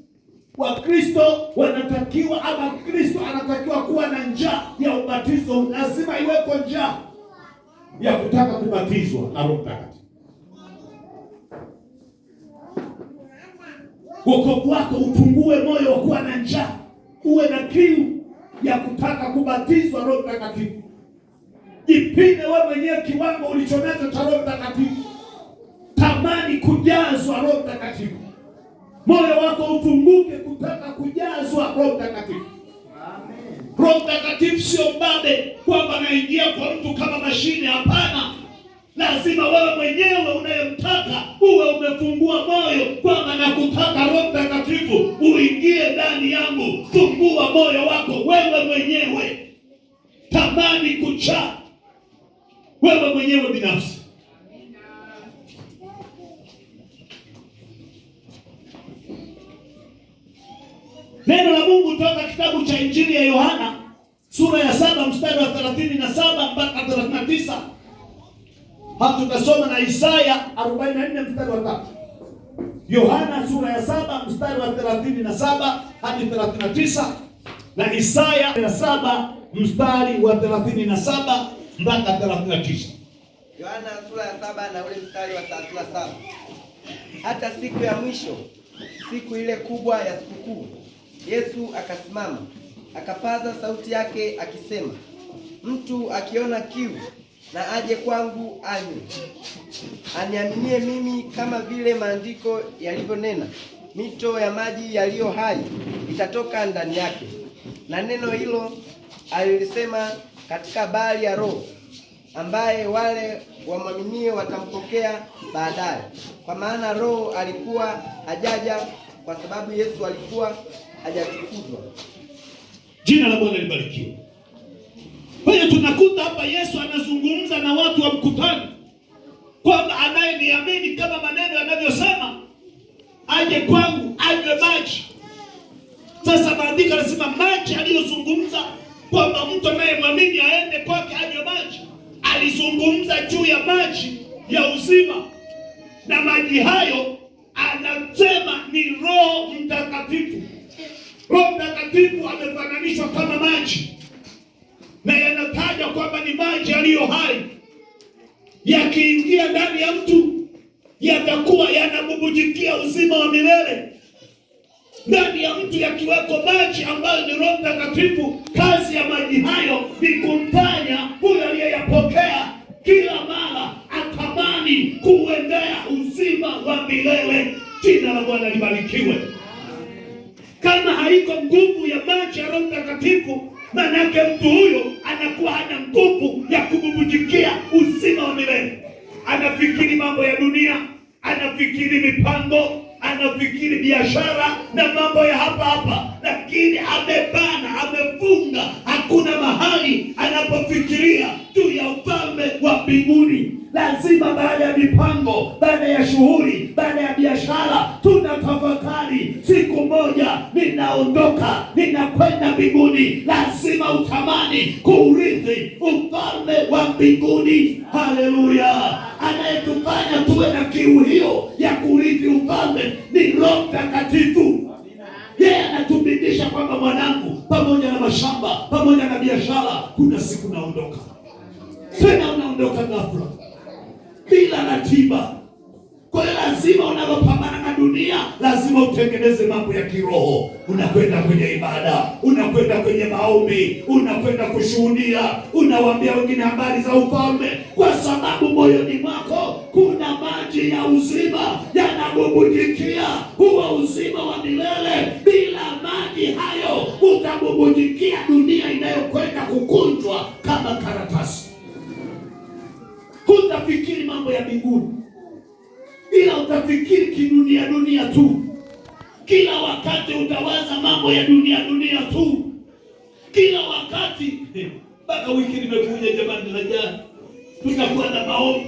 Wakristo wanatakiwa, ama Kristo anatakiwa kuwa na njaa ya ubatizo huu. Lazima iweko njaa ya kutaka kubatizwa na Roho Mtakatifu. Wokovu wako upungue moyo wa kuwa na njaa, uwe na kiu ya kutaka kubatizwa Roho Mtakatifu. Jipime wewe mwenyewe kiwango ulichonacho cha Roho Mtakatifu. Tamani kujazwa Roho Mtakatifu. Moyo wako ufunguke kutaka kujazwa Roho Mtakatifu. Amen. Roho Mtakatifu sio babe kwamba naingia kwa mtu kama mashine, hapana. Lazima wewe mwenyewe unayemtaka uwe umefungua moyo kwamba nakutaka Roho Mtakatifu uingie ndani yangu. Fungua moyo wako wewe mwenyewe. Tamani kujaa wewe mwenyewe binafsi. Neno la Mungu toka kitabu cha Injili ya Yohana sura ya 7 mstari wa 37 mpaka 39. Hapo tutasoma na Isaya 44 mstari wa 3. Yohana sura ya 7 mstari wa 37 hadi 39 na Isaya ya 7 mstari wa 37 mpaka 39. Yohana sura ya 7 na ule mstari wa 37. Hata siku ya mwisho, siku ile kubwa ya sikukuu, Yesu akasimama, akapaza sauti yake akisema, mtu akiona kiu na aje kwangu anywe. Aniaminie mimi, kama vile maandiko yalivyonena, mito ya maji yaliyo hai itatoka ndani yake. Na neno hilo alilisema katika habari ya Roho, ambaye wale wamwaminie watampokea baadaye. Kwa maana Roho alikuwa hajaja kwa sababu Yesu alikuwa hajatukuzwa. Jina la Bwana libarikiwe. Kwa hiyo tunakuta hapa Yesu anazungumza na watu wa mkutano kwamba anayeniamini, kama maneno yanavyosema, aje kwangu anywe maji. Sasa maandiko yanasema maji aliyozungumza kwamba mtu anayemwamini aende kwake anywe maji, alizungumza juu ya maji ya uzima, na maji hayo anasema ni Roho Mtakatifu. Roho Mtakatifu amefananishwa kama maji, na yanataja kwamba ni maji yaliyo hai. Yakiingia ndani ya mtu yatakuwa yanabubujikia uzima wa milele. Ndani ya mtu yakiweko maji ambayo ni Roho Mtakatifu, kazi ya maji hayo ni kumfanya huyo aliyeyapokea kila mara atamani kuendea uzima wa milele. Jina la Bwana libarikiwe. Kama haiko nguvu ya maji ya Roho Mtakatifu, maana yake mtu huyo anakuwa hana nguvu ya kububujikia uzima wa milele. Anafikiri mambo ya dunia, anafikiri mipango, anafikiri biashara na mambo ya hapa, lakini amebana, amefunga. Hakuna mahali anapofikiria juu ya ufalme wa mbinguni. Lazima baada ya mipango, baada ya shughuli, baada ya biashara, tunatafakari, siku moja ninaondoka, ninakwenda mbinguni. Lazima utamani kuurithi ufalme wa mbinguni. Haleluya! Anayetufanya tuwe na kiu hiyo ya kurithi ufalme ni Roho Mtakatifu. Yeye anatubidisha kwamba mwanangu, pamoja na mashamba, pamoja na biashara, kuna siku naondoka. Tena unaondoka ghafla bila ratiba. Kwa hiyo lazima unapopambana na dunia, lazima utengeneze mambo ya kiroho. Unakwenda kwenye ibada, unakwenda kwenye maombi, unakwenda kushuhudia, unawaambia wengine habari za ufalme, kwa sababu moyoni mwako kuna maji ya uzima yanabubujikia, huo uzima wa milele. Bila maji hayo utabubujikia dunia inayokwenda kukunjwa kama karatasi. Hutafikiri mambo ya mbinguni, ila utafikiri kidunia tu. Kila wakati utawaza mambo ya dunia tu, kila wakati. Mpaka wiki nimekuja jamani, na jana tutakuwa na maombi.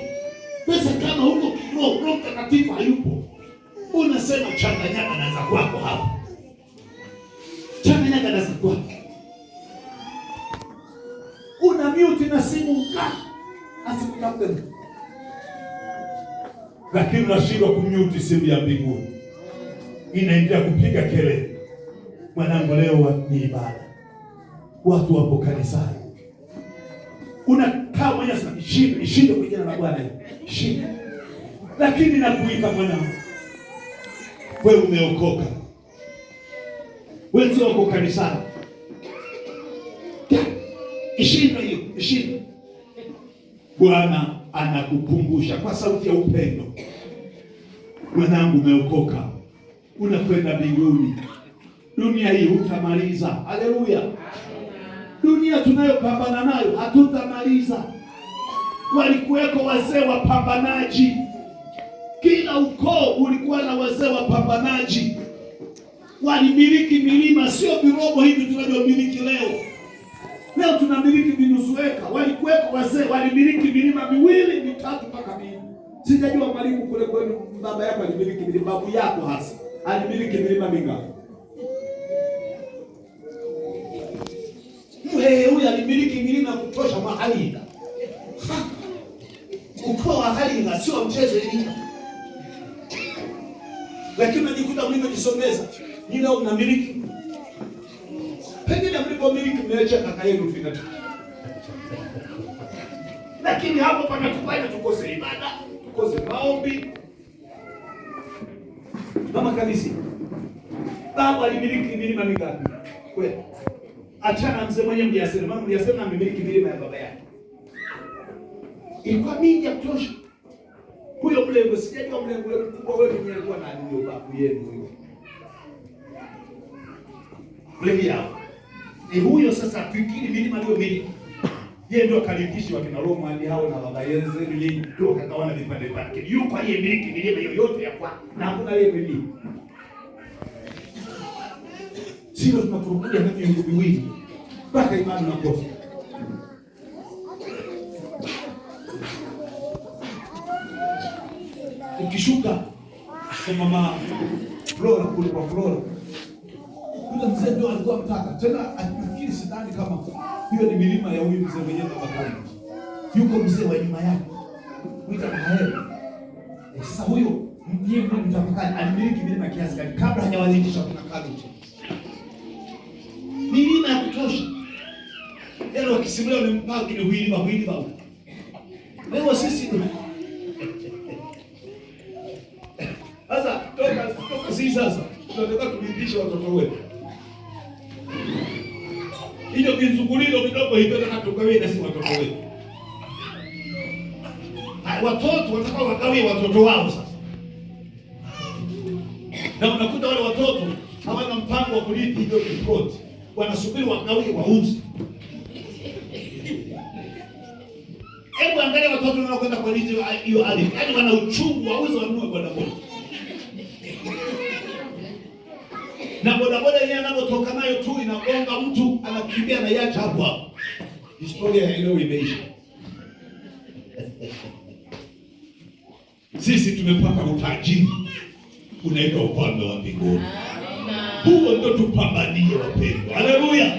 Sasa kama huko kiroho, Roho Mtakatifu hayupo, unasema changanyana na za kwako hapa, changanyana na za kwako, una mute na simu mkaa asikutafute, lakini unashindwa kumute simu ya mbinguni, inaendelea kupiga kelele. Mwanangu, leo ni ibada, watu wapo kanisani, unakaa mwenye sana, ishinde kwa jina la Bwana, ishinde. Lakini nakuita mwanangu, wewe umeokoka, wewe sio uko kanisani, ishinde hiyo, ishinde. Bwana anakukumbusha kwa sauti ya upendo, mwanangu, umeokoka, unakwenda mbinguni. Dunia hii hutamaliza. Haleluya! Dunia tunayopambana nayo hatutamaliza. Walikuweko wazee wapambanaji, kila ukoo ulikuwa na wazee wapambanaji, walimiliki milima, sio virobo hivi tunavyomiliki leo. Leo tunamiliki vinusueka. Walikuweko wazee walimiliki milima 2, 3 mpaka 4. Sijajua mwalimu kule kwenu, baba yako alimiliki milima, babu yako hasa alimiliki milima mingapi? Huyu alimiliki milima kutosha Mahalinga. Ukoo wa Halinga sio mchezo hivi. Lakini unajikuta mlivyojisomeza, ni leo mnamiliki. Pengine mlipomiliki mmeacha kaka yenu fika tu. Lakini hapo panatufanya tukose ibada, tukose maombi. Mama kanisa, baba alimiliki milima mingapi? Kweli. Achana mzee mwenye mjasiri, mama mjasiri amemiliki milima ya baba yake. Ilikuwa mingi ya kutosha. Huyo mlengo, sijajua mlengo mkubwa wewe mwenye alikuwa na ndio babu yenu huyo. Mlengo yao. Ni huyo sasa fikiri milima ndio miliki. Yeye ndio kalipishi wa kina Roma hadi hao na baba yenze miliki ndio kakawana vipande vipande. Yuko aliyemiliki milima yoyote ya kwa na hakuna aliyemiliki. Sio tunakurudia na viungo viwili mpaka imani na kosa. Ukishuka kwa mama Flora kule kwa Flora, yule mzee ndio alikuwa mtaka tena, akifikiri sidhani kama hiyo ni milima ya huyu mzee mwenyewe Bakari. Yuko mzee wa nyuma yake kuita Maheri. Sasa huyo ndiye mtafakari alimiliki milima kiasi gani kabla hajawazidisha kuna kazi. Milima ya kutosha. Yale wakisimulia wamempaka ile huili ba. Leo sisi sasa toka sisi sasa tunataka tulindishe watoto wetu. Hiyo kizungulilo kidogo hivyo na tukawie na si watoto wetu. Watoto watakao wagawie watoto wao sasa. Na unakuta wale watoto hawana mpango wa kurithi hiyo plot, wanasubiri wagawie wauze. Hebu angalia watoto wanaokwenda kwa hiyo ardhi, yaani wana uchungu, wauze wanunue bodaboda. Na bodaboda yenyewe anapotoka nayo tu inagonga mtu, anakimbia na yacha hapo hapo. Historia ya ile imeisha. Sisi tumepata utajiri unaitwa ufalme wa mbinguni. Huo ndio tupambanie wapendwa. Haleluya.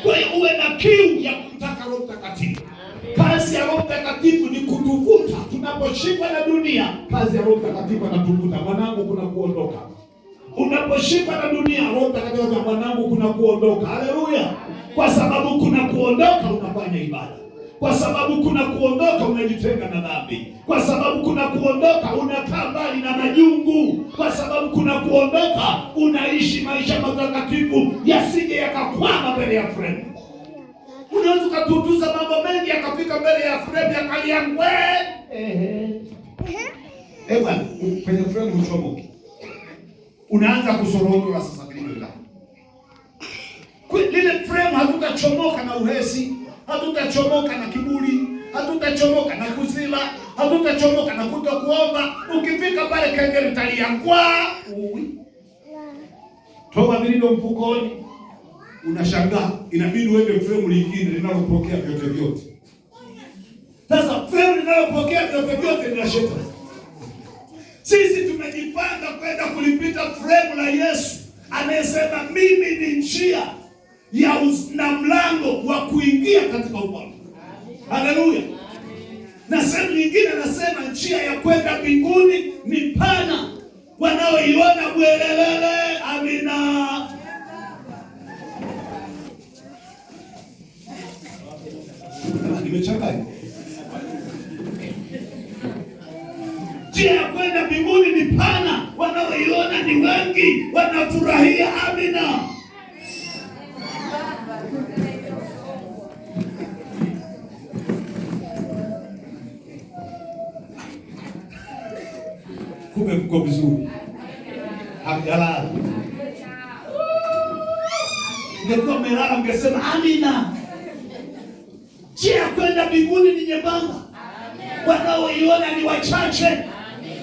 Kwa hiyo uwe na kiu ya kumtaka Roho Mtakatifu. Kazi ya Roho Mtakatifu ni kutuvuta. Tunaposhikwa na dunia, kazi ya Roho Mtakatifu anatuvuta. Mwanangu, kuna kuondoka. Unaposhikwa na dunia, Roho Mtakatifu anasema mwanangu, kuna kuondoka. Haleluya. Kwa sababu kuna kuondoka, unafanya ibada. Kwa sababu kuna kuondoka, unajitenga na dhambi. Kwa sababu kuna kuondoka, unakaa mbali na majungu. Kwa sababu kuna kuondoka, unaishi maisha matakatifu yasije yakakwama mbele ya fremu. Unaweza ukatutuza mambo mengi yakafika mbele ya fremu yakaliangwe. Bwana, kwenye fremu uchomoke. Unaanza kusorora sasa bila. Lile fremu hatutachomoka na uhesi, hatutachomoka na kiburi, hatutachomoka na kuzila, hatutachomoka na kutokuomba. Ukifika pale kengele utaliangwa. Toa vilivyo mfukoni. Unashangaa, inabidi uende fremu lingine linalopokea vyote vyote. Sasa fremu linalopokea vyote vyote ni la shetani. Sisi tumejipanga kwenda kulipita fremu la Yesu anayesema mimi ni njia na mlango wa kuingia katika ufalme. Haleluya. Na sehemu nyingine anasema njia ya kwenda mbinguni ni pana, wanaoiona bwelelele. Amina. Nimechanganya. Njia ya kwenda mbinguni ni pana, wanaoiona ni wengi, wanafurahia. Amina. Kumbe mko vizuri. Hamjalala. Ungekuwa mmelala ungesema amina. Njia ya kwenda mbinguni ni nyembamba, wanaoiona ni wachache.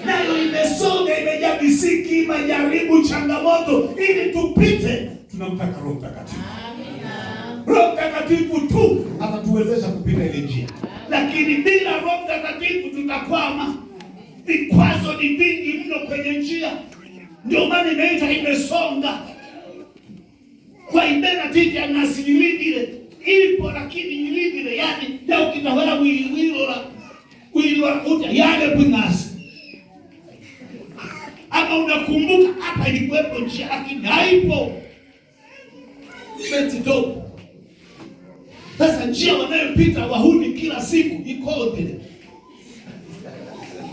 Nayo imesonga, imejaa visiki, majaribu, changamoto. Ili tupite, tunamtaka Roho Mtakatifu. Roho Mtakatifu tu atatuwezesha kupita ile njia. Lakini bila Roho Mtakatifu tutakwama. Vikwazo ni vingi mno kwenye njia. Ndio maana imeita imesonga. Kwa imena titi ya nasililingile. Ipo lakini ilingile. Yani leo kitawala wili kuta yale bwinasi. Ama unakumbuka hapa ilikuwepo njia lakini haipo. Metito. Sasa njia wanayopita wahuni kila siku ikoje?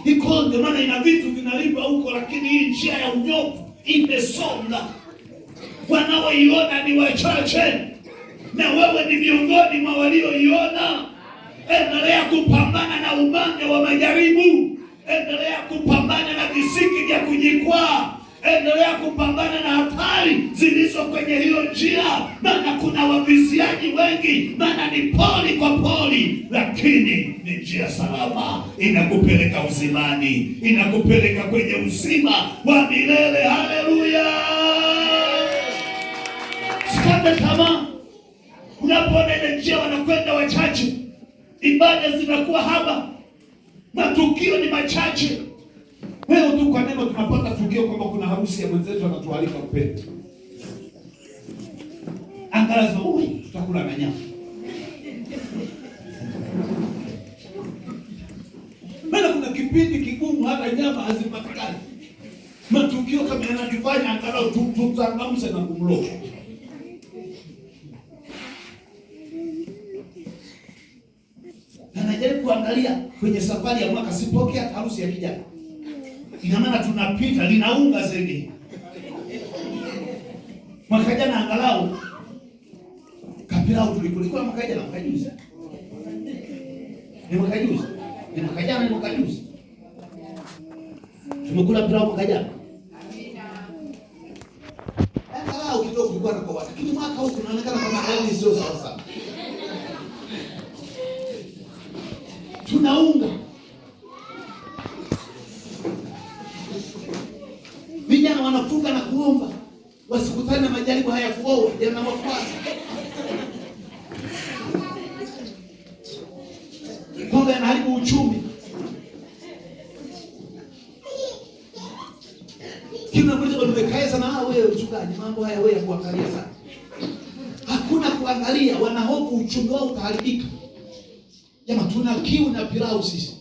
Ikoje? Maana ina vitu vinalipa huko, lakini hii njia ya unyofu imesonga. Wanaoiona ni wachache. Na wewe ni miongoni mwa walioiona. Endelea kupambana na umande wa majaribu. Endelea kupambana na visiki vya kujikwaa. Endelea kupambana na hatari zilizo kwenye hiyo njia. Maana kuna waviziaji wengi. Maana ni poli kwa poli, lakini ni njia salama. Inakupeleka uzimani. Inakupeleka kwenye uzima wa milele. Haleluya. Sikate tamaa. Unapoona ile njia wanakwenda wachache, ibada zinakuwa haba, matukio ni machache. Leo tu kwa neno tunapata tukio kwamba kuna harusi ya mwenzetu anatualika upendo. Angalau wewe tutakula na nyama. Maana kuna kipindi kigumu hata nyama hazipatikani. Matukio kama yanatufanya angalau tutangamse na kumloga. Najaribu kuangalia kwenye safari ya mwaka sipokea harusi ya kijana. Ina maana tunapita linaunga zaidi. Mwaka jana angalau kapilau tulikuwa mwaka jana mwaka juzi. Ni mwaka juzi. Ni mwaka jana ni mwaka juzi. Tumekula pilau mwaka jana. bwana kwa watu. Lakini mwaka huu kunaonekana kama hali sio sawa sawa. Tunaunga. Vijana wanafunga na kuomba. Wasikutane na majaribu haya kuoa, yanawakwaza. Kwamba yanaharibu uchumi. Kila mmoja wamekaeza na wewe mchungaji, mambo haya wewe kuangalia sana. Hakuna kuangalia, wanahofu uchumi wao utaharibika. Jamaa tuna kiu na pilau sisi.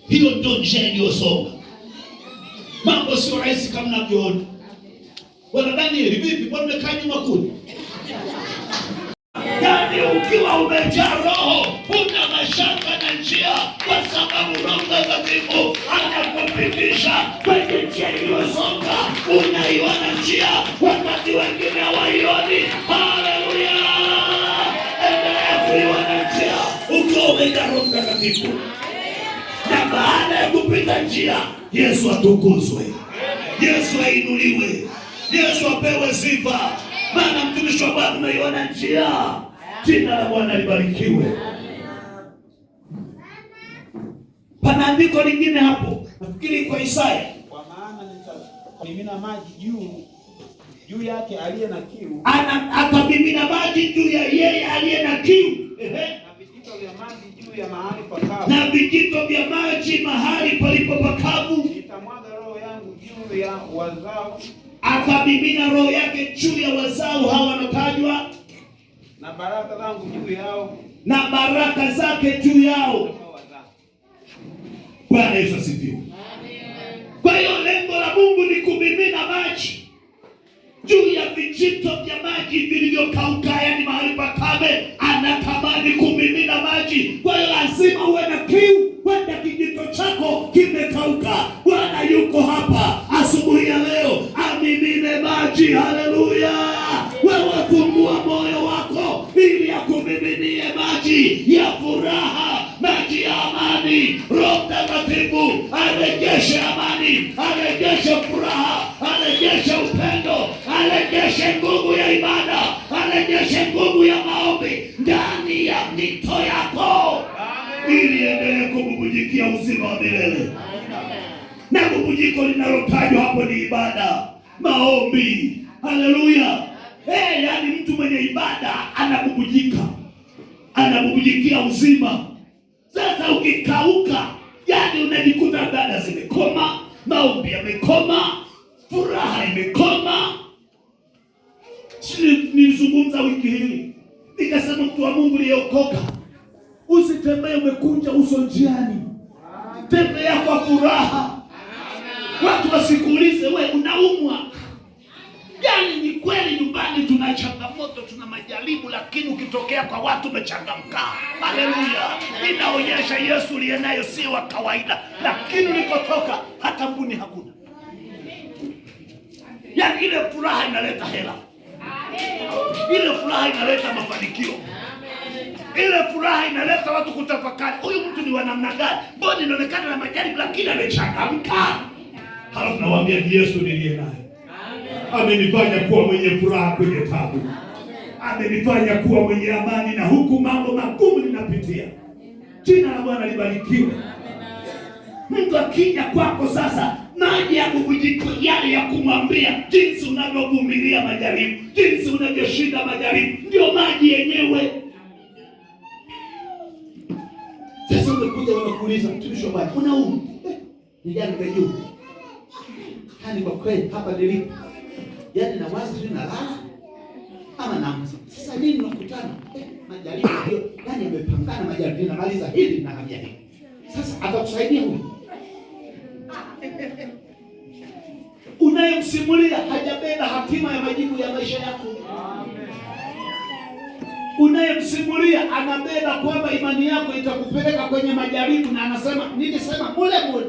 Hiyo ndio njia iliyosonga. Mambo sio rahisi kama mnavyoona. Wanadhani vipi? Mbona mmekaa nyuma kule? Yaani ukiwa umejaa roho, una mashaka na njia, kwa sababu Roho Mtakatifu anakupitisha kwenye njia iliyosonga. Unaiona njia wakati wengine hawaioni. Haleluya! Endelea kuiona njia ukiwa umejaa Roho Mtakatifu. Na baada ya kupita njia, Yesu atukuzwe, Yesu ainuliwe, Yesu apewe sifa. Maana mtumishi wa Bwana umeiona njia. Jina la Bwana libarikiwe. Pana andiko lingine hapo, nafikiri kwa Isaya. Kwa maana nitamimina maji juu yake aliye na kiu. Atamimina maji juu ya yeye aliye na kiu. Na vijito vya maji juu ya mahali pakavu. Na vijito vya maji mahali palipo pakavu. Nitamwaga roho yangu juu ya wazao. Atamimina roho yake juu ya wazao hawa wanotajwa. Na baraka zangu juu yao. Na baraka zake juu yao. Bwana Yesu asifiwe. Kwa hiyo lengo la Mungu ni kumimina maji juu ya vijito vya maji vilivyokauka, yani mahali pakame. Anatamani kumimina maji. Kwa hiyo lazima uwe na kiu, wenda kijito chako kimekauka. Bwana yuko hapa asubuhi ya leo amimine maji. Haleluya! Wewe fungua moyo wako ili akumiminie maji ya furaha, maji ya amani. Roho Mtakatifu arejeshe amani, arejeshe furaha, arejeshe upendo, arejeshe nguvu ya ibada, arejeshe nguvu ya maombi ndani ya mito yako, ili endelee kububujikia uzima wa milele. Na bubujiko linalotajwa hapo ni ibada, maombi. Haleluya! Yani mtu mwenye ibada anabubujika, anabubujikia uzima. Sasa ukikauka, yani unajikuta ibada zimekoma, maombi yamekoma, furaha imekoma. Nilizungumza wiki hili, nikasema mtu wa Mungu aliyeokoka, usitembee umekunja uso njiani, tembea kwa furaha. Watu wasikuulize wewe unaumwa. Yani ni kweli nyumbani tuna changamoto, tuna majaribu, lakini ukitokea kwa watu umechangamka. Haleluya! Inaonyesha Yesu aliye nayo si wa kawaida. Lakini ulikotoka hata mbuni hakuna. Yani ile furaha inaleta hela. Ile furaha inaleta mafanikio. Ile furaha inaleta watu kutafakari, huyu mtu ni wa namna gani? Mbona inaonekana na majaribu lakini amechangamka? Halafu nawaambia Yesu niliye naye amenifanya kuwa mwenye furaha kwenye taabu. Amenifanya kuwa mwenye amani na huku mambo magumu ninapitia. Jina la Bwana libarikiwe. Mtu akija kwako sasa, maji ya bubujiko yale ya kumwambia jinsi unavyovumilia majaribu, jinsi unavyoshinda majaribu, ndio maji yenyewe. Sasa umekuja wanakuuliza mtumishi wa Bwana, unaumwa? Ni gani kajua? Hani kwa kweli hapa nilipo, yani na wazi tu nalala ama naamka. Sasa nini nakutana? Majaribu hiyo, yani yamepangana majaribu, namaliza hili na hamia hili. Sasa atakusaidia huyu. Unayemsimulia hajabeba hatima ya majibu ya maisha yako. Unayemsimulia anabeba kwamba imani yako itakupeleka kwenye majaribu, na anasema nilisema mule mule.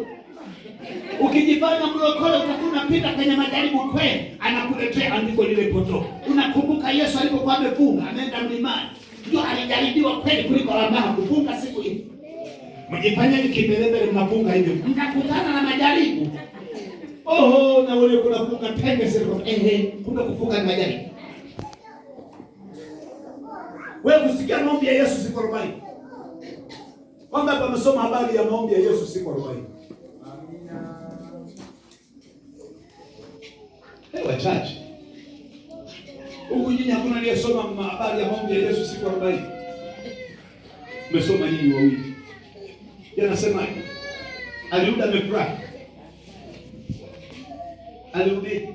Ukijifanya mlokole utakuwa unapita kwenye majaribu kweli, anakuletea andiko lile potofu. Unakumbuka Yesu alipokuwa amefunga, ameenda mlimani, ndio alijaribiwa kweli kuliko Abrahamu kufunga siku ile. Mjifanyeni kimbelembele mnafunga hivyo, mtakutana na majaribu. na wale kuna kufunga tenge sasa kuna kufunga ni majani. Wewe kusikia maombi ya Yesu siku 40. Kwamba hapa amesoma habari ya maombi ya Yesu siku 40. Amina. Wachache. Huku nyinyi hakuna aliyesoma habari ya maombi ya Yesu siku 40. Mmesoma nyinyi wawili. Yanasema alirudi amefurahi. Alirudi.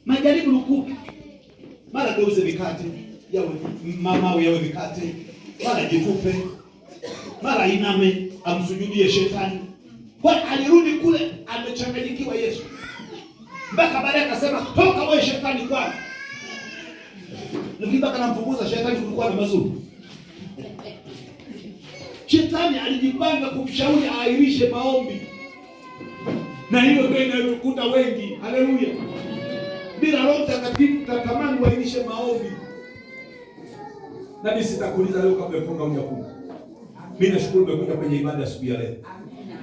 Majaribu lukuki. Mara geuze mikate, yawe mama yawe mikate, mara jitupe, mara iname amsujudie shetani. Kwa alirudi kule amechanganyikiwa Yesu. Mpaka baadaye akasema toka wewe shetani kwani. Mpaka anamfukuza shetani kulikuwa na mazuri. Shetani alijipanga kumshauri airishe maombi. Na hiyo ndio inayotukuta wengi. Haleluya. Bila Roho Mtakatifu tatamani wairishe maombi. Na mimi sitakuuliza leo kama umefunga au hujafunga. Mimi nashukuru umekuja kwenye ibada siku ya leo.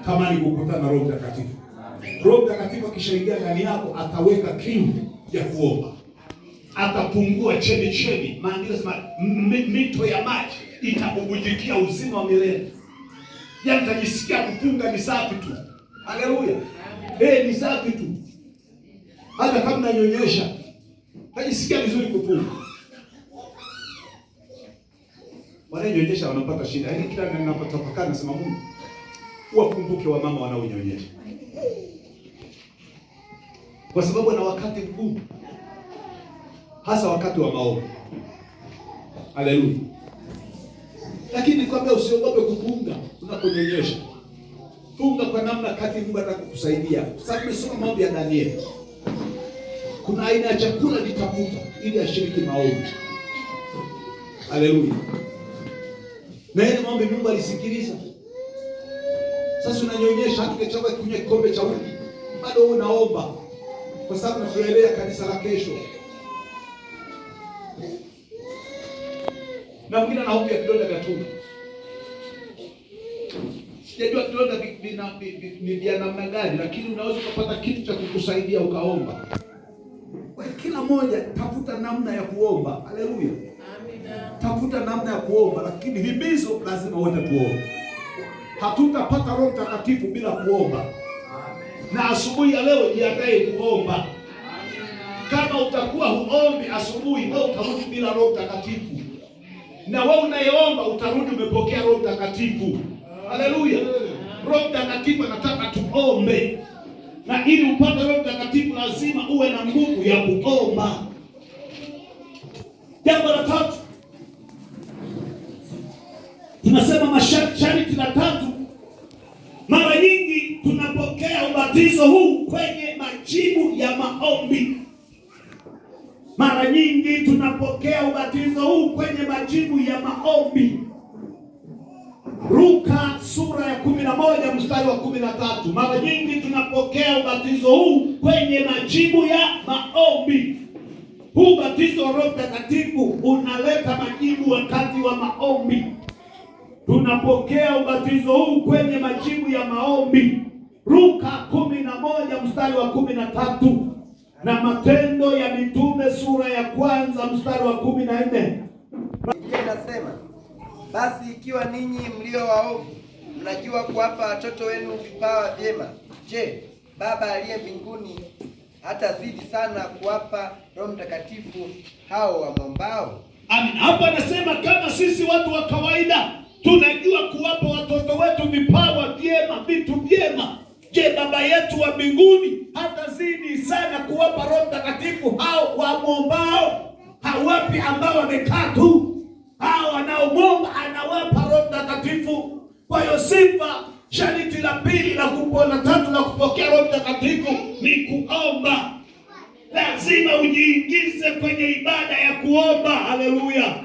Tamani kukutana na Roho Mtakatifu. Roho Mtakatifu akishaingia ndani yako ataweka kiu ya kuomba. Atapungua chemi. Maandiko yanasema mito ya maji itabubujikia uzima wa milele. Yaani utajisikia kupunga ni safi tu. Haleluya. Ni safi tu. Hata kama unanyonyesha, utajisikia vizuri kupunga. Wananyonyesha wanapata shida. Yaani kila ninapotafakari nasema Mungu, wakumbuke wamama wanaonyonyesha. Kwa sababu ana wakati mgumu. Hasa wakati wa maombi. Haleluya. Lakini kwamba usiogope kupunga unaponyonyesha. Funga kwa namna kati Mungu atakukusaidia. Sasa tumesoma maombi ya Danieli. Kuna aina ya chakula nitafuta ili ashiriki maombi. Haleluya. Na ile maombi Mungu alisikiliza. Sasa unanyonyesha hata ukichoka kunywa kikombe cha uji, bado unaomba. Kwa sababu tunaelekea kanisa la kesho. Na mwingine anaomba kidonda vya tumbo. Sijajua kidonda ni vya namna gani, lakini unaweza kupata kitu cha kukusaidia ukaomba. Kwa kila mmoja tafuta namna ya kuomba. Haleluya. Amina. Tafuta namna ya kuomba, lakini himizo lazima wote tuombe. Hatutapata Roho Mtakatifu bila kuomba. Amen. Na asubuhi ya leo jiandae kuomba. Amen. Kama utakuwa huombi asubuhi, wewe utarudi bila Roho Mtakatifu. Na wewe unayeomba utarudi umepokea Roho Mtakatifu. Haleluya. Roho Mtakatifu anataka tuombe. Na ili upate Roho Mtakatifu lazima uwe na nguvu ya kuomba. Jambo la tatu. Tunasema masharti la tatu. Mara nyingi tunapokea ubatizo huu kwenye majibu ya maombi. Mara nyingi tunapokea ubatizo huu kwenye majibu ya maombi. Luka sura ya 11 mstari wa 13. Mara nyingi tunapokea ubatizo huu kwenye majibu ya maombi. Huu ubatizo wa Roho Mtakatifu unaleta majibu wakati wa maombi. Tunapokea ubatizo huu kwenye majibu ya maombi. Luka 11 mstari wa 13 na Matendo ya Mitume sura ya 1 mstari wa 14. Biblia inasema, basi ikiwa ninyi mlio waovu mnajua kuwapa watoto wenu vipawa vyema, je, Baba aliye mbinguni hatazidi sana kuwapa Roho Mtakatifu hao wamwombao? Amen. Hapa anasema kama sisi watu wa kawaida tunajua kuwapa watoto wetu vipawa vyema, vitu vyema, je, Baba yetu wa mbinguni hatazidi sana kuwapa Roho Mtakatifu hao wamwombao? Hawapi ambao wamekaa tu. Hao wanaomwomba anawapa Roho Mtakatifu. Kwa hiyo sifa sharti la pili la kupona tatu la kupokea Roho Mtakatifu ni kuomba. Lazima ujiingize kwenye ibada ya kuomba. Haleluya.